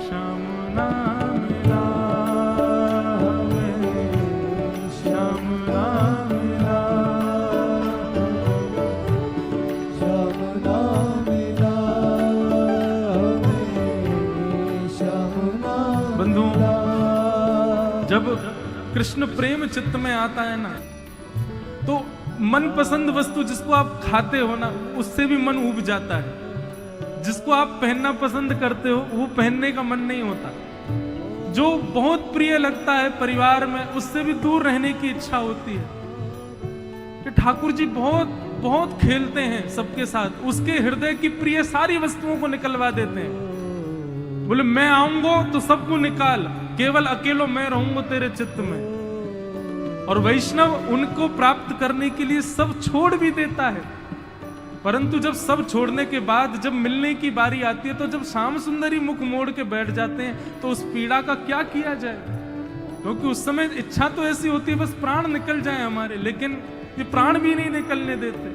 श्याम ना मिला, हमें श्याम ना मिला, श्याम ना मिला, हमें श्याम ना बंधुओं, मिला। जब कृष्ण प्रेम चित्त में आता है ना, तो मनपसंद वस्तु जिसको आप खाते हो ना, उससे भी मन ऊब जाता है। जिसको आप पहनना पसंद करते हो वो पहनने का मन नहीं होता। जो बहुत प्रिय लगता है परिवार में, उससे भी दूर रहने की इच्छा होती है। कि ठाकुर जी बहुत बहुत खेलते हैं सबके साथ, उसके हृदय की प्रिय सारी वस्तुओं को निकलवा देते हैं। बोले मैं आऊंगा तो सबको निकाल, केवल अकेलो मैं रहूंगा तेरे चित्त में। और वैष्णव उनको प्राप्त करने के लिए सब छोड़ भी देता है, परंतु जब सब छोड़ने के बाद जब मिलने की बारी आती है, तो जब श्याम सुंदरी मुख मोड़ के बैठ जाते हैं, तो उस पीड़ा का क्या किया जाए। क्योंकि उस समय इच्छा तो ऐसी होती है बस प्राण निकल जाए हमारे, लेकिन ये प्राण भी नहीं निकलने देते।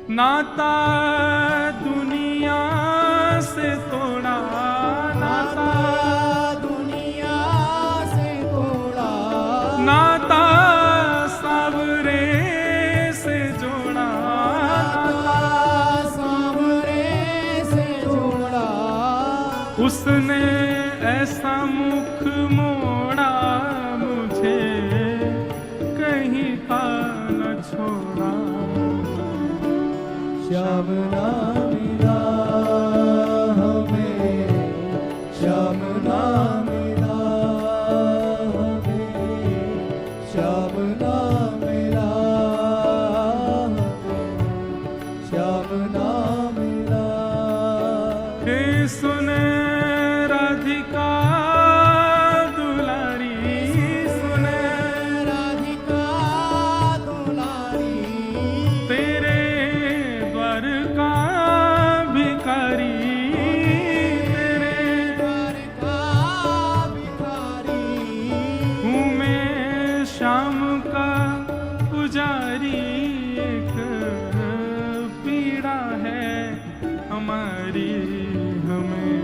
नाता दुनिया से तोड़ा, नाता दुनिया से तोड़ा, नाता सावरे से जोड़ा, सावरे से जोड़ा, उसने ऐसा मुख मोड़ा मुझे कहीं का न छोड़ा। श्याम ना मिला हमें, श्याम ना मिला हमें, श्याम ना मिला हमें, श्याम ना मिला। हे सुने राधिका दुलारी, सुने राधिका दुलारी, तेरे द्वार का भिखारी, तेरे द्वार का भिखारी, हूँ मैं श्याम का पुजारी। एक पीड़ा है हमारी, हमें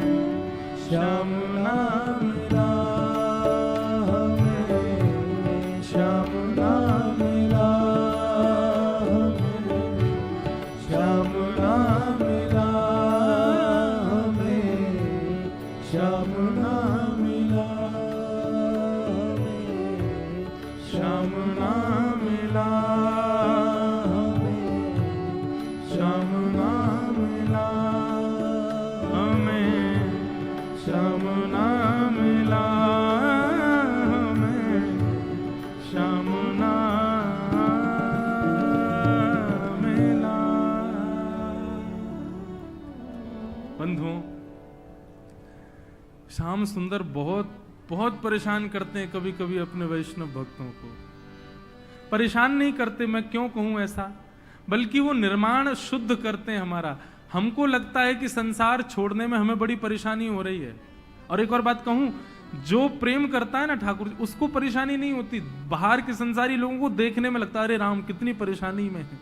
श्याम ना मिला हमें, श्याम ना मिला हमें, श्याम ना मिला हमें, श्याम ना मिला हमें, श्याम ना मिला हमें, श्याम ना मिला हमें, श्याम ना मिला हमें, श्याम ना मिला। बंधुओं, श्याम सुंदर बहुत बहुत परेशान करते हैं कभी कभी अपने वैष्णव भक्तों को। परेशान नहीं करते, मैं क्यों कहूं ऐसा, बल्कि वो निर्माण शुद्ध करते हैं हमारा। हमको लगता है कि संसार छोड़ने में हमें बड़ी परेशानी हो रही है। और एक और बात कहूं, जो प्रेम करता है ना ठाकुर जी, उसको परेशानी नहीं होती। बाहर के संसारी लोगों को देखने में लगता है अरे राम कितनी परेशानी में है,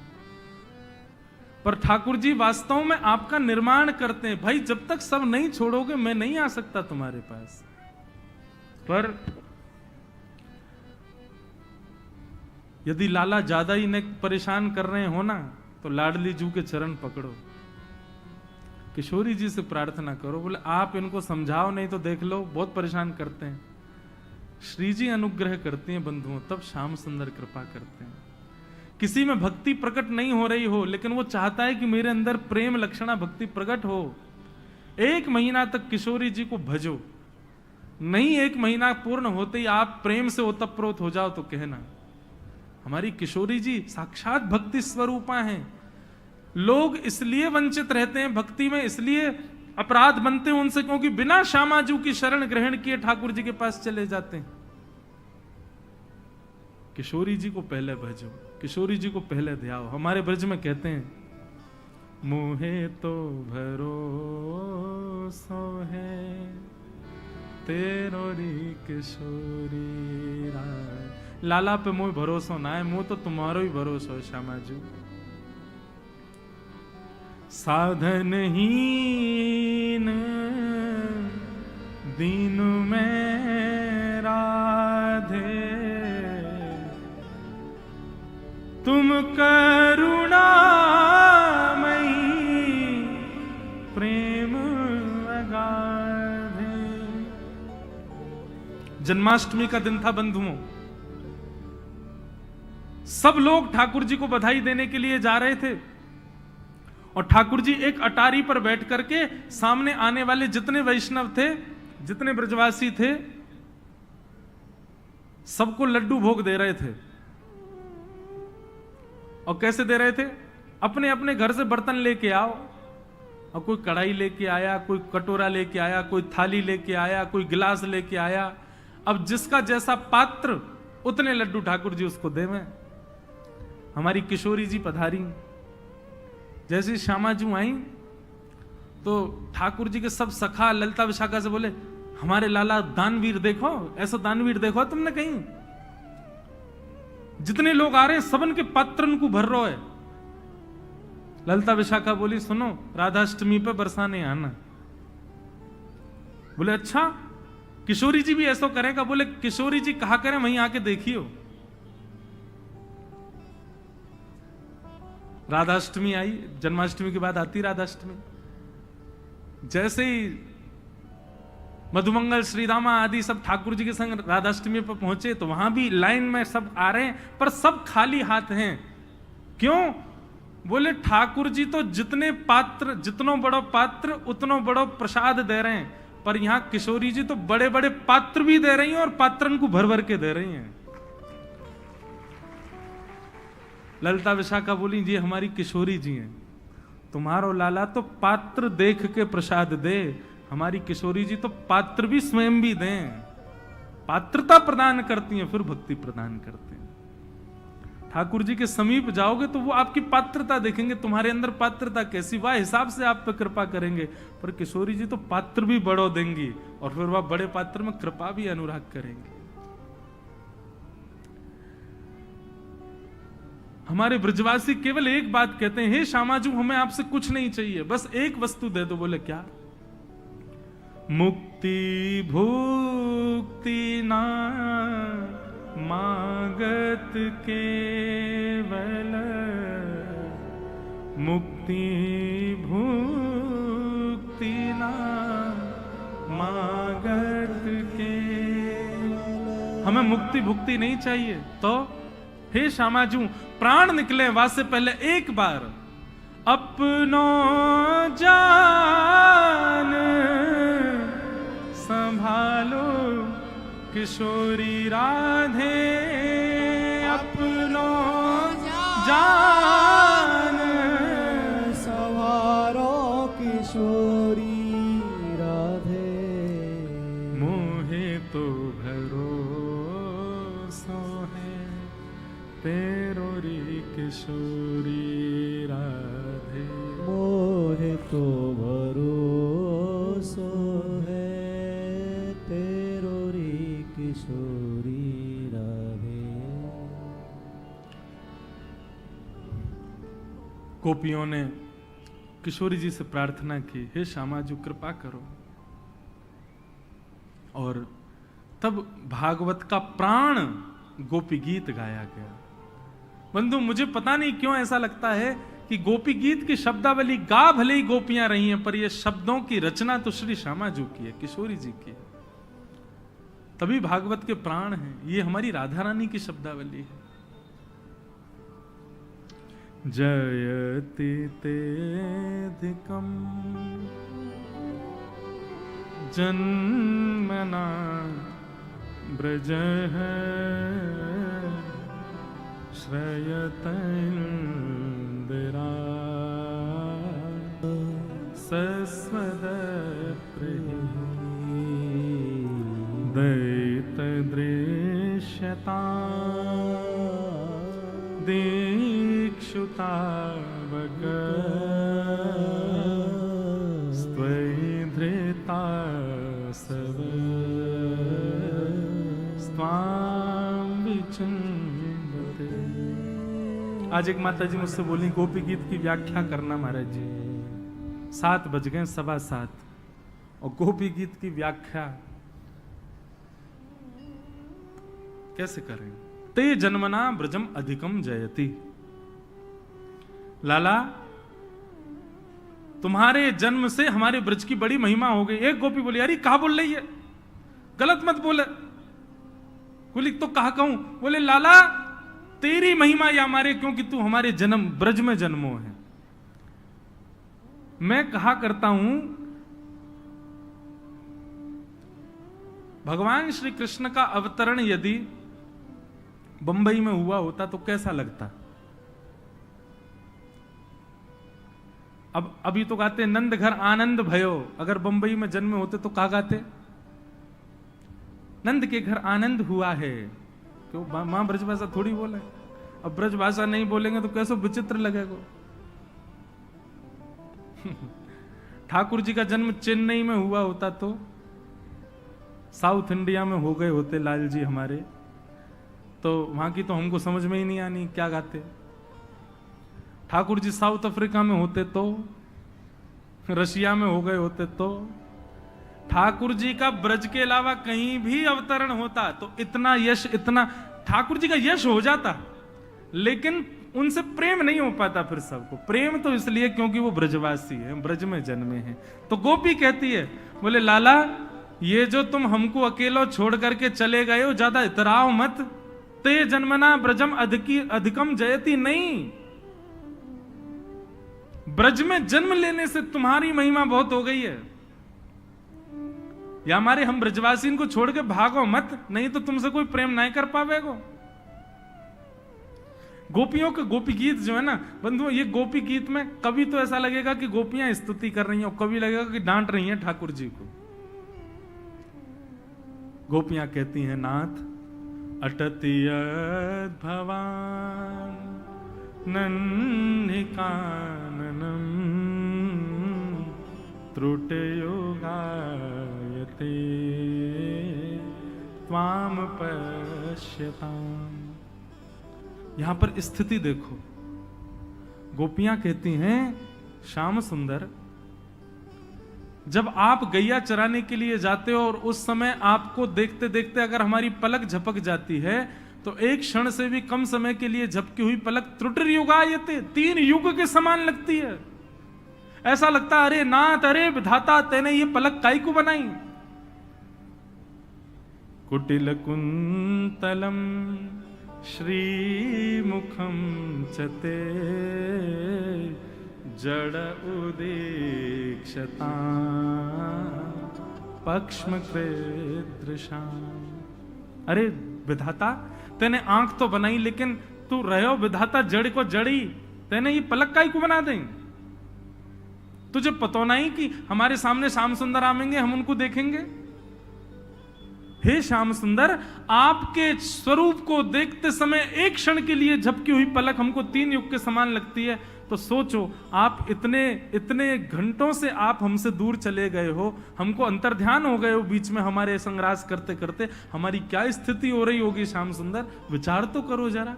पर ठाकुर जी वास्तव में आपका निर्माण करते हैं। भाई जब तक सब नहीं छोड़ोगे मैं नहीं आ सकता तुम्हारे पास। पर यदि लाला ज्यादा ही ने परेशान कर रहे हो ना, तो लाडली जू के चरण पकड़ो, किशोरी जी से प्रार्थना करो, बोले आप इनको समझाओ, नहीं तो देख लो बहुत परेशान करते हैं। श्री जी अनुग्रह करती हैं बंधुओं, तब श्याम सुंदर कृपा करते हैं। किसी में भक्ति प्रकट नहीं हो रही हो, लेकिन वो चाहता है कि मेरे अंदर प्रेम लक्षणा भक्ति प्रकट हो। 1 महीना तक किशोरी जी को भजो, नहीं 1 महीना पूर्ण होते ही आप प्रेम से ओतप्रोत हो जाओ तो कहना। हमारी किशोरी जी साक्षात भक्ति स्वरूपा हैं। लोग इसलिए वंचित रहते हैं भक्ति में, इसलिए अपराध बनते हैं उनसे, क्योंकि बिना श्यामाजू की शरण ग्रहण किए ठाकुर जी के पास चले जाते हैं। किशोरी जी को पहले भजो, किशोरी जी को पहले ध्याओ। हमारे ब्रज में कहते हैं, मोहे तो भरोसो है तेरो री किशोरी राय। लाला पे मोह भरोसो ना है, मोह तो तुम्हारो ही भरोसो है श्यामाजू। साधनहीन दीन में राधे, तुम करुणामयी प्रेम अगाधे। जन्माष्टमी का दिन था बंधुओं, सब लोग ठाकुर जी को बधाई देने के लिए जा रहे थे, और ठाकुर जी एक अटारी पर बैठ करके सामने आने वाले जितने वैष्णव थे, जितने ब्रजवासी थे, सबको लड्डू भोग दे रहे थे। और कैसे दे रहे थे? अपने अपने घर से बर्तन लेके आओ, और कोई कढ़ाई लेके आया, कोई कटोरा लेके आया, कोई थाली लेके आया, कोई गिलास लेके आया। अब जिसका जैसा पात्र उतने लड्डू ठाकुर जी उसको देवें। हमारी किशोरी जी पधारी, जैसे श्यामाजू आई तो ठाकुर जी के सब सखा ललिता विशाखा से बोले, हमारे लाला दानवीर देखो, ऐसा दानवीर देखो तुमने कहीं? जितने लोग आ रहे हैं सबन के पात्रन को भर रो है। ललिता विशाखा बोली सुनो, राधाष्टमी पे बरसाने आना। बोले अच्छा, किशोरी जी भी ऐसा करेगा? बोले किशोरी जी कहा करें, वहीं आके देखियो। राधाष्टमी आई, जन्माष्टमी के बाद आती राधाष्टमी। जैसे ही मधुमंगल, श्रीदामा आदि सब ठाकुर जी के संग राधाष्टमी पर पहुंचे तो वहां भी लाइन में सब आ रहे हैं, पर सब खाली हाथ हैं। क्यों? बोले ठाकुर जी तो जितने पात्र, जितनो बड़ो पात्र उतनो बड़ो प्रसाद दे रहे हैं, पर यहां किशोरी जी तो बड़े बड़े पात्र भी दे रही हैं और पात्रन को भर भर के दे रही हैं। ललिता विशाखा बोली जी हमारी किशोरी जी हैं, तुम्हारो लाला तो पात्र देख के प्रसाद दे, हमारी किशोरी जी तो पात्र भी स्वयं भी दें। पात्रता प्रदान करती हैं, फिर भक्ति प्रदान करते हैं। ठाकुर जी के समीप जाओगे तो वो आपकी पात्रता देखेंगे, तुम्हारे अंदर पात्रता कैसी, वह हिसाब से आप पे कृपा करेंगे। पर किशोरी जी तो पात्र भी बड़ो देंगी और फिर वह बड़े पात्र में कृपा भी अनुराग करेंगे। हमारे ब्रजवासी केवल एक बात कहते हैं, हे श्यामाजू हमें आपसे कुछ नहीं चाहिए, बस एक वस्तु दे दो। बोले क्या? मुक्ति भुक्ति ना मागत केवल, मुक्ति भुक्ति ना मागत केवल। हमें मुक्ति भुक्ति नहीं चाहिए, तो हे श्यामाजू प्राण निकले वहां से पहले एक बार अपनो जान संभालो किशोरी राधे, अपनो जान संभालो किशोरी राधे, मोहे तो भरोसा है तेरो री किशोरी राधे, मोहे तो भरोसा है तेरो री किशोरी राधे। गोपियों ने किशोरी जी से प्रार्थना की, हे श्यामाजू कृपा करो। और तब भागवत का प्राण गोपी गीत गाया गया। बंधु मुझे पता नहीं क्यों ऐसा लगता है कि गोपी गीत की शब्दावली गा भले ही गोपियां रही हैं, पर ये शब्दों की रचना तो श्री श्यामाजू की है, किशोरी जी की है। तभी भागवत के प्राण हैं, ये हमारी राधा रानी की शब्दावली है। जयति तेधिकम जन्मना ब्रज है श्रयतैर्दिरा सस्वदप्रि दैतदृश्यता दीक्षुतावग स्त्वयि धृता सव स्वाम विचिन्वते। आज एक माता जी मुझसे बोली गोपी गीत की व्याख्या करना महाराज जी। 7 बज गए 7:15 और गोपी गीत की व्याख्या कैसे करें? ते जन्मना ब्रजम अधिकम जयति। लाला तुम्हारे जन्म से हमारे ब्रज की बड़ी महिमा हो गई। एक गोपी बोली अरे कहा बोल रही है, गलत मत बोले। बोली तो कहा कहूं? बोले लाला तेरी महिमा या हमारे, क्योंकि तू हमारे जन्म ब्रज में जन्मो है। मैं कहा करता हूं भगवान श्री कृष्ण का अवतरण यदि बंबई में हुआ होता तो कैसा लगता? अब अभी तो गाते नंद घर आनंद भयो, अगर बंबई में जन्मे होते तो कहा गाते नंद के घर आनंद हुआ है। क्यों मां ब्रजभाषा थोड़ी बोले, अब ब्रजभाषा नहीं बोलेंगे तो कैसे विचित्र लगेगा। ठाकुर जी का जन्म चेन्नई में हुआ होता तो साउथ इंडिया में हो गए होते लाल जी हमारे, तो वहां की तो हमको समझ में ही नहीं आनी क्या गाते। ठाकुर जी साउथ अफ्रीका में होते तो, रशिया में हो गए होते तो, ठाकुर जी का ब्रज के अलावा कहीं भी अवतरण होता तो इतना यश, इतना ठाकुर जी का यश हो जाता, लेकिन उनसे प्रेम नहीं हो पाता। फिर सबको प्रेम तो इसलिए क्योंकि वो ब्रजवासी है, ब्रज में जन्मे हैं। तो गोपी कहती है, बोले लाला ये जो तुम हमको अकेलो छोड़ करके चले गए हो, ज्यादा इतराओ मत। ते जन्मना ब्रजम अधिकम जयति, नहीं, ब्रज में जन्म लेने से तुम्हारी महिमा बहुत हो गई है। या हमारे हम ब्रजवासी को छोड़ के भागो मत, नहीं तो तुमसे कोई प्रेम नहीं कर पावेगो। गोपियों के गोपी गीत जो है ना बंधुओं, ये गोपी गीत में कभी तो ऐसा लगेगा कि गोपियां स्तुति कर रही हैं और कभी लगेगा कि डांट रही हैं ठाकुर जी को। गोपियां कहती हैं, नाथ अटतियत भवान नन्हिकाननम त्रुटयोगायते त्वाम पश्यताम। यहां पर स्थिति देखो, गोपियां कहती हैं, श्याम सुंदर जब आप गैया चराने के लिए जाते हो और उस समय आपको देखते देखते अगर हमारी पलक झपक जाती है तो एक क्षण से भी कम समय के लिए झपकी हुई पलक त्रुटि युगायते, 3 युग के समान लगती है। ऐसा लगता अरे नाथ, अरे विधाता, तेने ये पलक काई को बनाई। कुटिल कुंतलम श्रीमुखम चते जड़ उदीक्षता पक्ष्म कृदृशाम। अरे विधाता, तेने आंख तो बनाई, लेकिन तू रहो विधाता जड़ को जड़ी, तेने ये पलक काई को बना दें। तुझे पता नहीं कि हमारे सामने श्याम सुंदर आवेंगे, हम उनको देखेंगे। हे श्याम सुंदर, आपके स्वरूप को देखते समय एक क्षण के लिए झपकी हुई पलक हमको 3 युग के समान लगती है। तो सोचो, आप इतने घंटों से आप हमसे दूर चले गए हो, हमको अंतर्ध्यान हो गए हो बीच में हमारे संग्रास करते करते, हमारी क्या स्थिति हो रही होगी श्याम सुंदर, विचार तो करो जरा।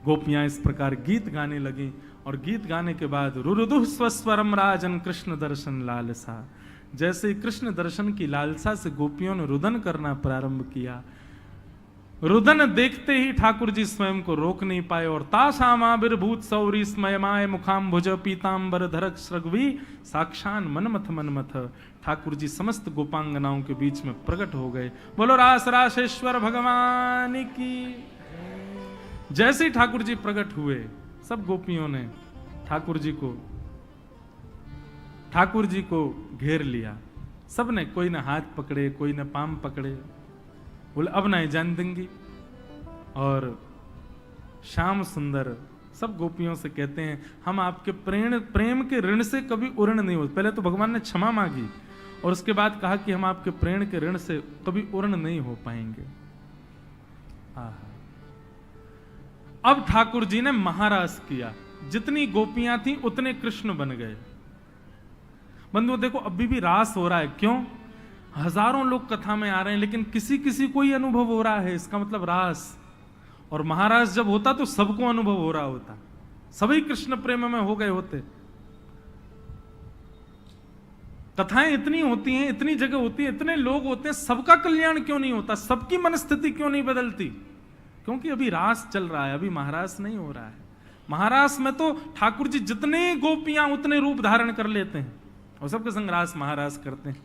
गोपियां इस प्रकार गीत गाने लगी और गीत गाने के बाद रुरुदुः स्वस्वरम राजन कृष्ण दर्शन लालसा। जैसे ही कृष्ण दर्शन की लालसा से गोपियों ने रुदन करना प्रारंभ किया, रुदन देखते ही ठाकुर जी स्वयं को रोक नहीं पाए और तासामाविर्भूत सौरी स्मयमाय मुखाम्भुज पीतांबर धरक श्रगवी साक्षान मनमथ मनमथ। ठाकुर जी समस्त गोपांगनाओं के बीच में प्रकट हो गए। बोलो रास राशेश्वर भगवान की। जैसे ही ठाकुर जी प्रकट हुए, सब गोपियों ने ठाकुर जी को घेर लिया। सब ने, कोई ने हाथ पकड़े, कोई ने पाम पकड़े, बोले अब नहीं जान देंगी। और श्याम सुंदर सब गोपियों से कहते हैं, हम आपके प्रेम के ऋण से कभी उऋण नहीं हो। पहले तो भगवान ने क्षमा मांगी और उसके बाद कहा कि हम आपके प्रेम के ऋण से कभी उऋण नहीं हो पाएंगे। अब ठाकुर जी ने महारास किया, जितनी गोपियां थी उतने कृष्ण बन गए। बंधुओं देखो, अभी भी रास हो रहा है। क्यों? हजारों लोग कथा में आ रहे हैं, लेकिन किसी किसी को ही अनुभव हो रहा है, इसका मतलब रास। और महारास जब होता तो सबको अनुभव हो रहा होता, सभी कृष्ण प्रेम में हो गए होते। कथाएं इतनी होती हैं, इतनी जगह होती है, इतने लोग होते हैं, सबका कल्याण क्यों नहीं होता, सबकी मनस्थिति क्यों नहीं बदलती? क्योंकि अभी रास चल रहा है, अभी महारास नहीं हो रहा है। महारास में तो ठाकुर जी जितने गोपियां उतने रूप धारण कर लेते हैं और सबके संग रास महारास करते हैं।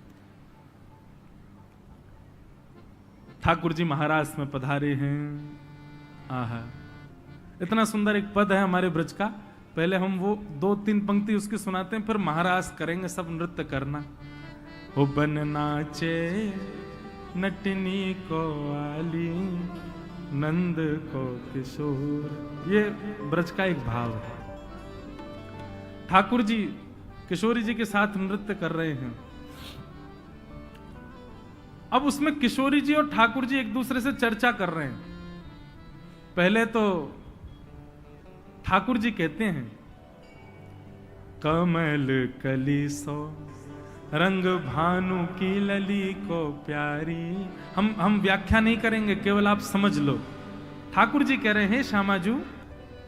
ठाकुर जी महाराज में पधारे हैं। आहा, इतना सुंदर एक पद है हमारे ब्रज का। पहले हम वो 2-3 पंक्ति उसकी सुनाते हैं, फिर महाराज करेंगे, सब नृत्य करना। हो बन नाचे नटनी को आली, नंद को किशोर, ये ब्रज का एक भाव है। ठाकुर जी किशोरी जी के साथ नृत्य कर रहे हैं। अब उसमें किशोरी जी और ठाकुर जी एक दूसरे से चर्चा कर रहे हैं। पहले तो ठाकुर जी कहते हैं, कमल कली सो रंग भानु की लली को प्यारी। हम व्याख्या नहीं करेंगे, केवल आप समझ लो। ठाकुर जी कह रहे हैं श्यामाजू,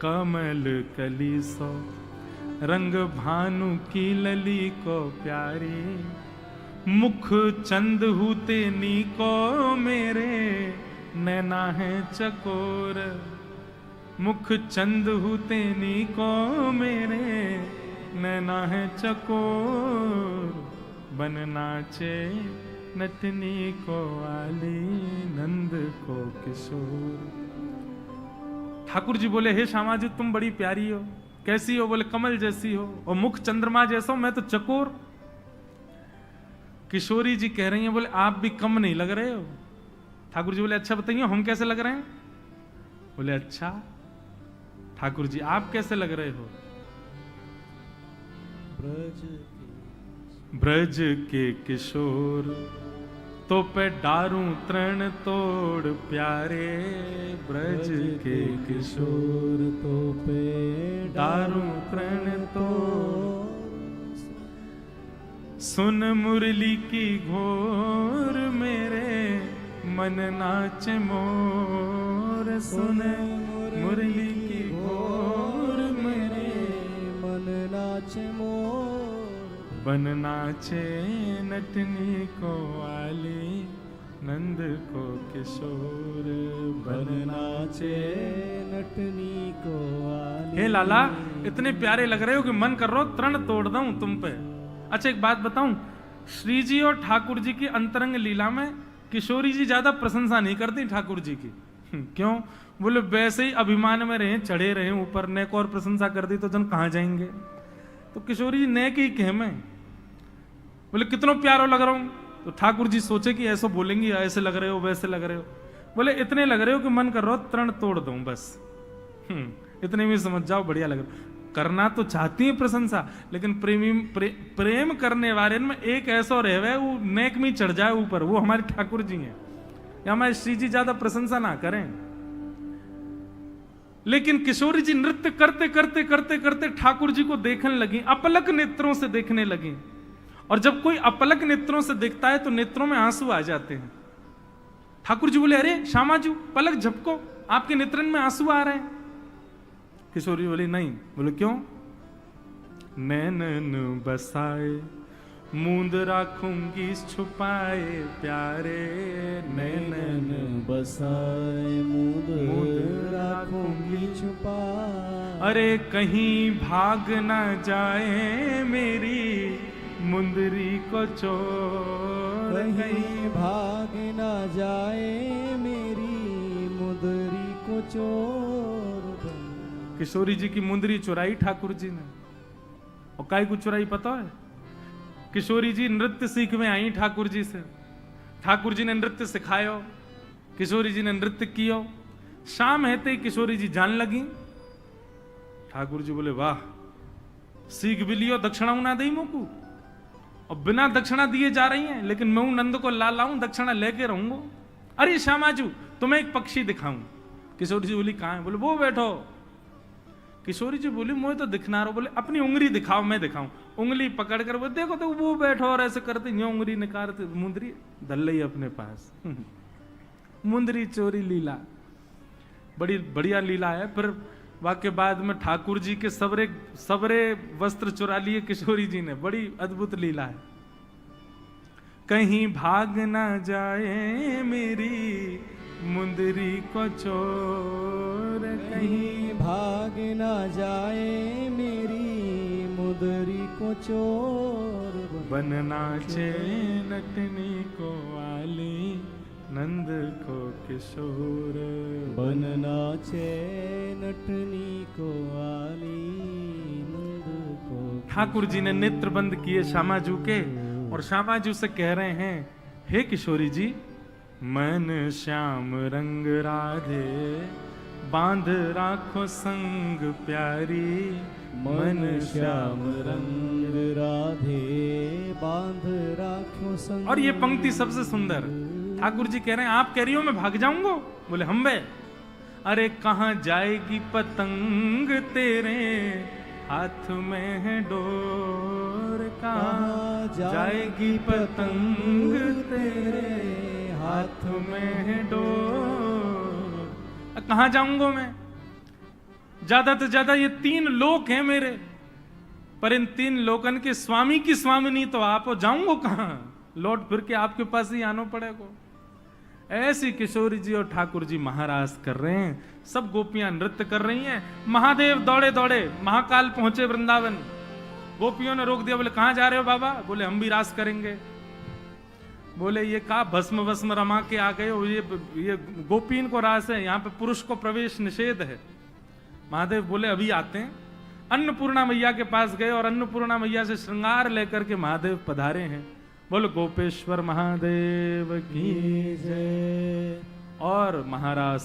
कमल कली सो रंग भानु की लली को प्यारी, मुख चंद हुते नी को मेरे नैना है चकोर। मुख चंद हुते नी को मेरे नैना है चकोर, बन नाचे नटनी को आली नंद को किशोर। ठाकुर जी बोले, हे श्यामा जी तुम बड़ी प्यारी हो। कैसी हो? बोले कमल जैसी हो, और मुख चंद्रमा जैसा, मैं तो चकोर। किशोरी जी कह रही हैं, बोले आप भी कम नहीं लग रहे हो। ठाकुर जी बोले, अच्छा बताइए हम कैसे लग रहे हैं? बोले अच्छा ठाकुर जी आप कैसे लग रहे हो? ब्रज के किशोर तो पे डारूं तृण तोड़ प्यारे। ब्रज के किशोर तो पे डारूं तृण तोड़, सुन मुरली की घोर मेरे मन नाच मोर। सुन मुरली की घोर मेरे मन नाच मोर। बन नाचे नटनी को आली नंद को किशोर। बन नाचे नटनी को आली। हे लाला इतने प्यारे लग रहे हो कि मन कर रहा हो तृण तोड़ दूं तुम पे। अच्छा एक बात बताऊं, श्री जी और ठाकुर जी की अंतरंग लीला में किशोरी जी ज्यादा प्रशंसा नहीं करती ठाकुर जी की। क्यों? बोले वैसे ही अभिमान में रहे, चढ़े रहे ऊपर, नेक और प्रशंसा कर दी तो जन कहां जाएंगे। तो किशोरी जी नेक ही कहे में। बोले कितना प्यारो लग रहा हूं, तो ठाकुर जी सोचे कि ऐसा बोलेंगे, ऐसे लग रहे हो वैसे लग रहे हो। बोले इतने लग रहे हो कि मन कर रहा हो तृण तोड़ दूं बस। इतने में समझ जाओ बढ़िया लग रहा। करना तो चाहती है प्रशंसा, लेकिन प्रेम करने वाले में एक ऐसा रहे वो नेक में चढ़ जाए ऊपर, वो हमारे ठाकुर जी हैं। या हमारे श्री जी ज्यादा प्रशंसा ना करें। लेकिन किशोरी जी नृत्य करते करते करते करते ठाकुर जी को देखने लगी, अपलक नेत्रों से देखने लगी। और जब कोई अपलक नेत्रों से देखता है तो नेत्रों में आंसू आ जाते हैं। ठाकुर जी बोले, अरे श्यामा जी पलक झपको, आपके नेत्रन में आंसू आ रहे हैं। किशोरी बोली नहीं। बोले क्यों? नैनन बसाए मूंद राखूंगी छुपाए प्यारे। नैनन बसाए मूंद राखूंगी छुपाए। अरे कहीं भाग ना जाए मेरी मुंदरी को चोर। कहीं भाग ना जाए मेरी मुंदरी को चोर। किशोरी जी की मुंदरी चुराई ठाकुर जी ने। और काय को चुराई पता है? किशोरी जी नृत्य सीख में आई ठाकुर जी से। ठाकुर जी ने नृत्य सिखायो, किशोरी जी ने नृत्य कियो। शाम हेते ही किशोरी जी जान लगी। ठाकुर जी बोले वाह, सीख भी लियो, दक्षिणा ना दई मोकू। और बिना दक्षिणा दिए जा रही हैं, लेकिन मैं नंद को ला लाऊं, दक्षिणा लेके रहूंगा। अरे श्यामाजू तुम्हें एक पक्षी दिखाऊं। किशोरी जी बोली कहां है? बोले वो बैठो। किशोरी जी बोली मुझे तो दिखना रहो। बोले अपनी उंगली दिखाओ, मैं दिखाऊं। उंगली पकड़ कर बोले देखो तो वो बैठो और ऐसे करते यूं उंगली निकालते, मुंदरी धल रही अपने पास। मुंदरी चोरी लीला बड़ी बढ़िया लीला है। फिर वाक्य बाद में ठाकुर जी के सबरे वस्त्र चुरा लिए किशोरी जी ने। बड़ी अद्भुत लीला है। कहीं भाग ना जाए मेरी मुंदरी को चोर। कहीं भाग ना जाए मेरी मुंदरी को चोर। बन नाचे नटनी को आली नंद को किशोर। बन नाचे नटनी को आली नंद को। ठाकुर जी ने नेत्र बंद किए श्यामाजू के, और श्यामाजू से कह रहे हैं, हे किशोरी जी मन श्याम रंग राधे बांध राखो संग प्यारी। मन श्याम रंग राधे बांध राखो संग। और ये पंक्ति सबसे सुंदर। ठाकुर जी कह रहे हैं आप कह रही हो मैं भाग जाऊंगा? बोले हम बे। अरे कहां जाएगी पतंग तेरे हाथ में है डोर, कहाँ कहाँ जाएगी पतंग तेरे हाथ में है डोर। कहाँ जाऊंगा मैं? ज्यादा से ज्यादा ये 3 लोक हैं मेरे, पर इन 3 लोकन के स्वामी की स्वामिनी तो आप हो, जाऊंगो कहां? लौट फिर के आपके पास ही आना पड़ेगा। ऐसी किशोरी जी और ठाकुर जी महाराज कर रहे हैं, सब गोपियां नृत्य कर रही हैं। महादेव दौड़े दौड़े महाकाल पहुंचे वृंदावन। गोपियों ने रोक दिया, बोले कहां जा रहे हो बाबा? बोले हम भी रास करेंगे। बोले ये का भस्म भस्म रमा के आ गए हो, ये गोपीन को रास है, यहाँ पे पुरुष को प्रवेश निषेध है। महादेव बोले अभी आते हैं। अन्नपूर्णा मैया के पास गए और अन्नपूर्णा मैया से श्रृंगार लेकर के महादेव पधारे हैं। बोलो गोपेश्वर महादेव की जय। और महाराज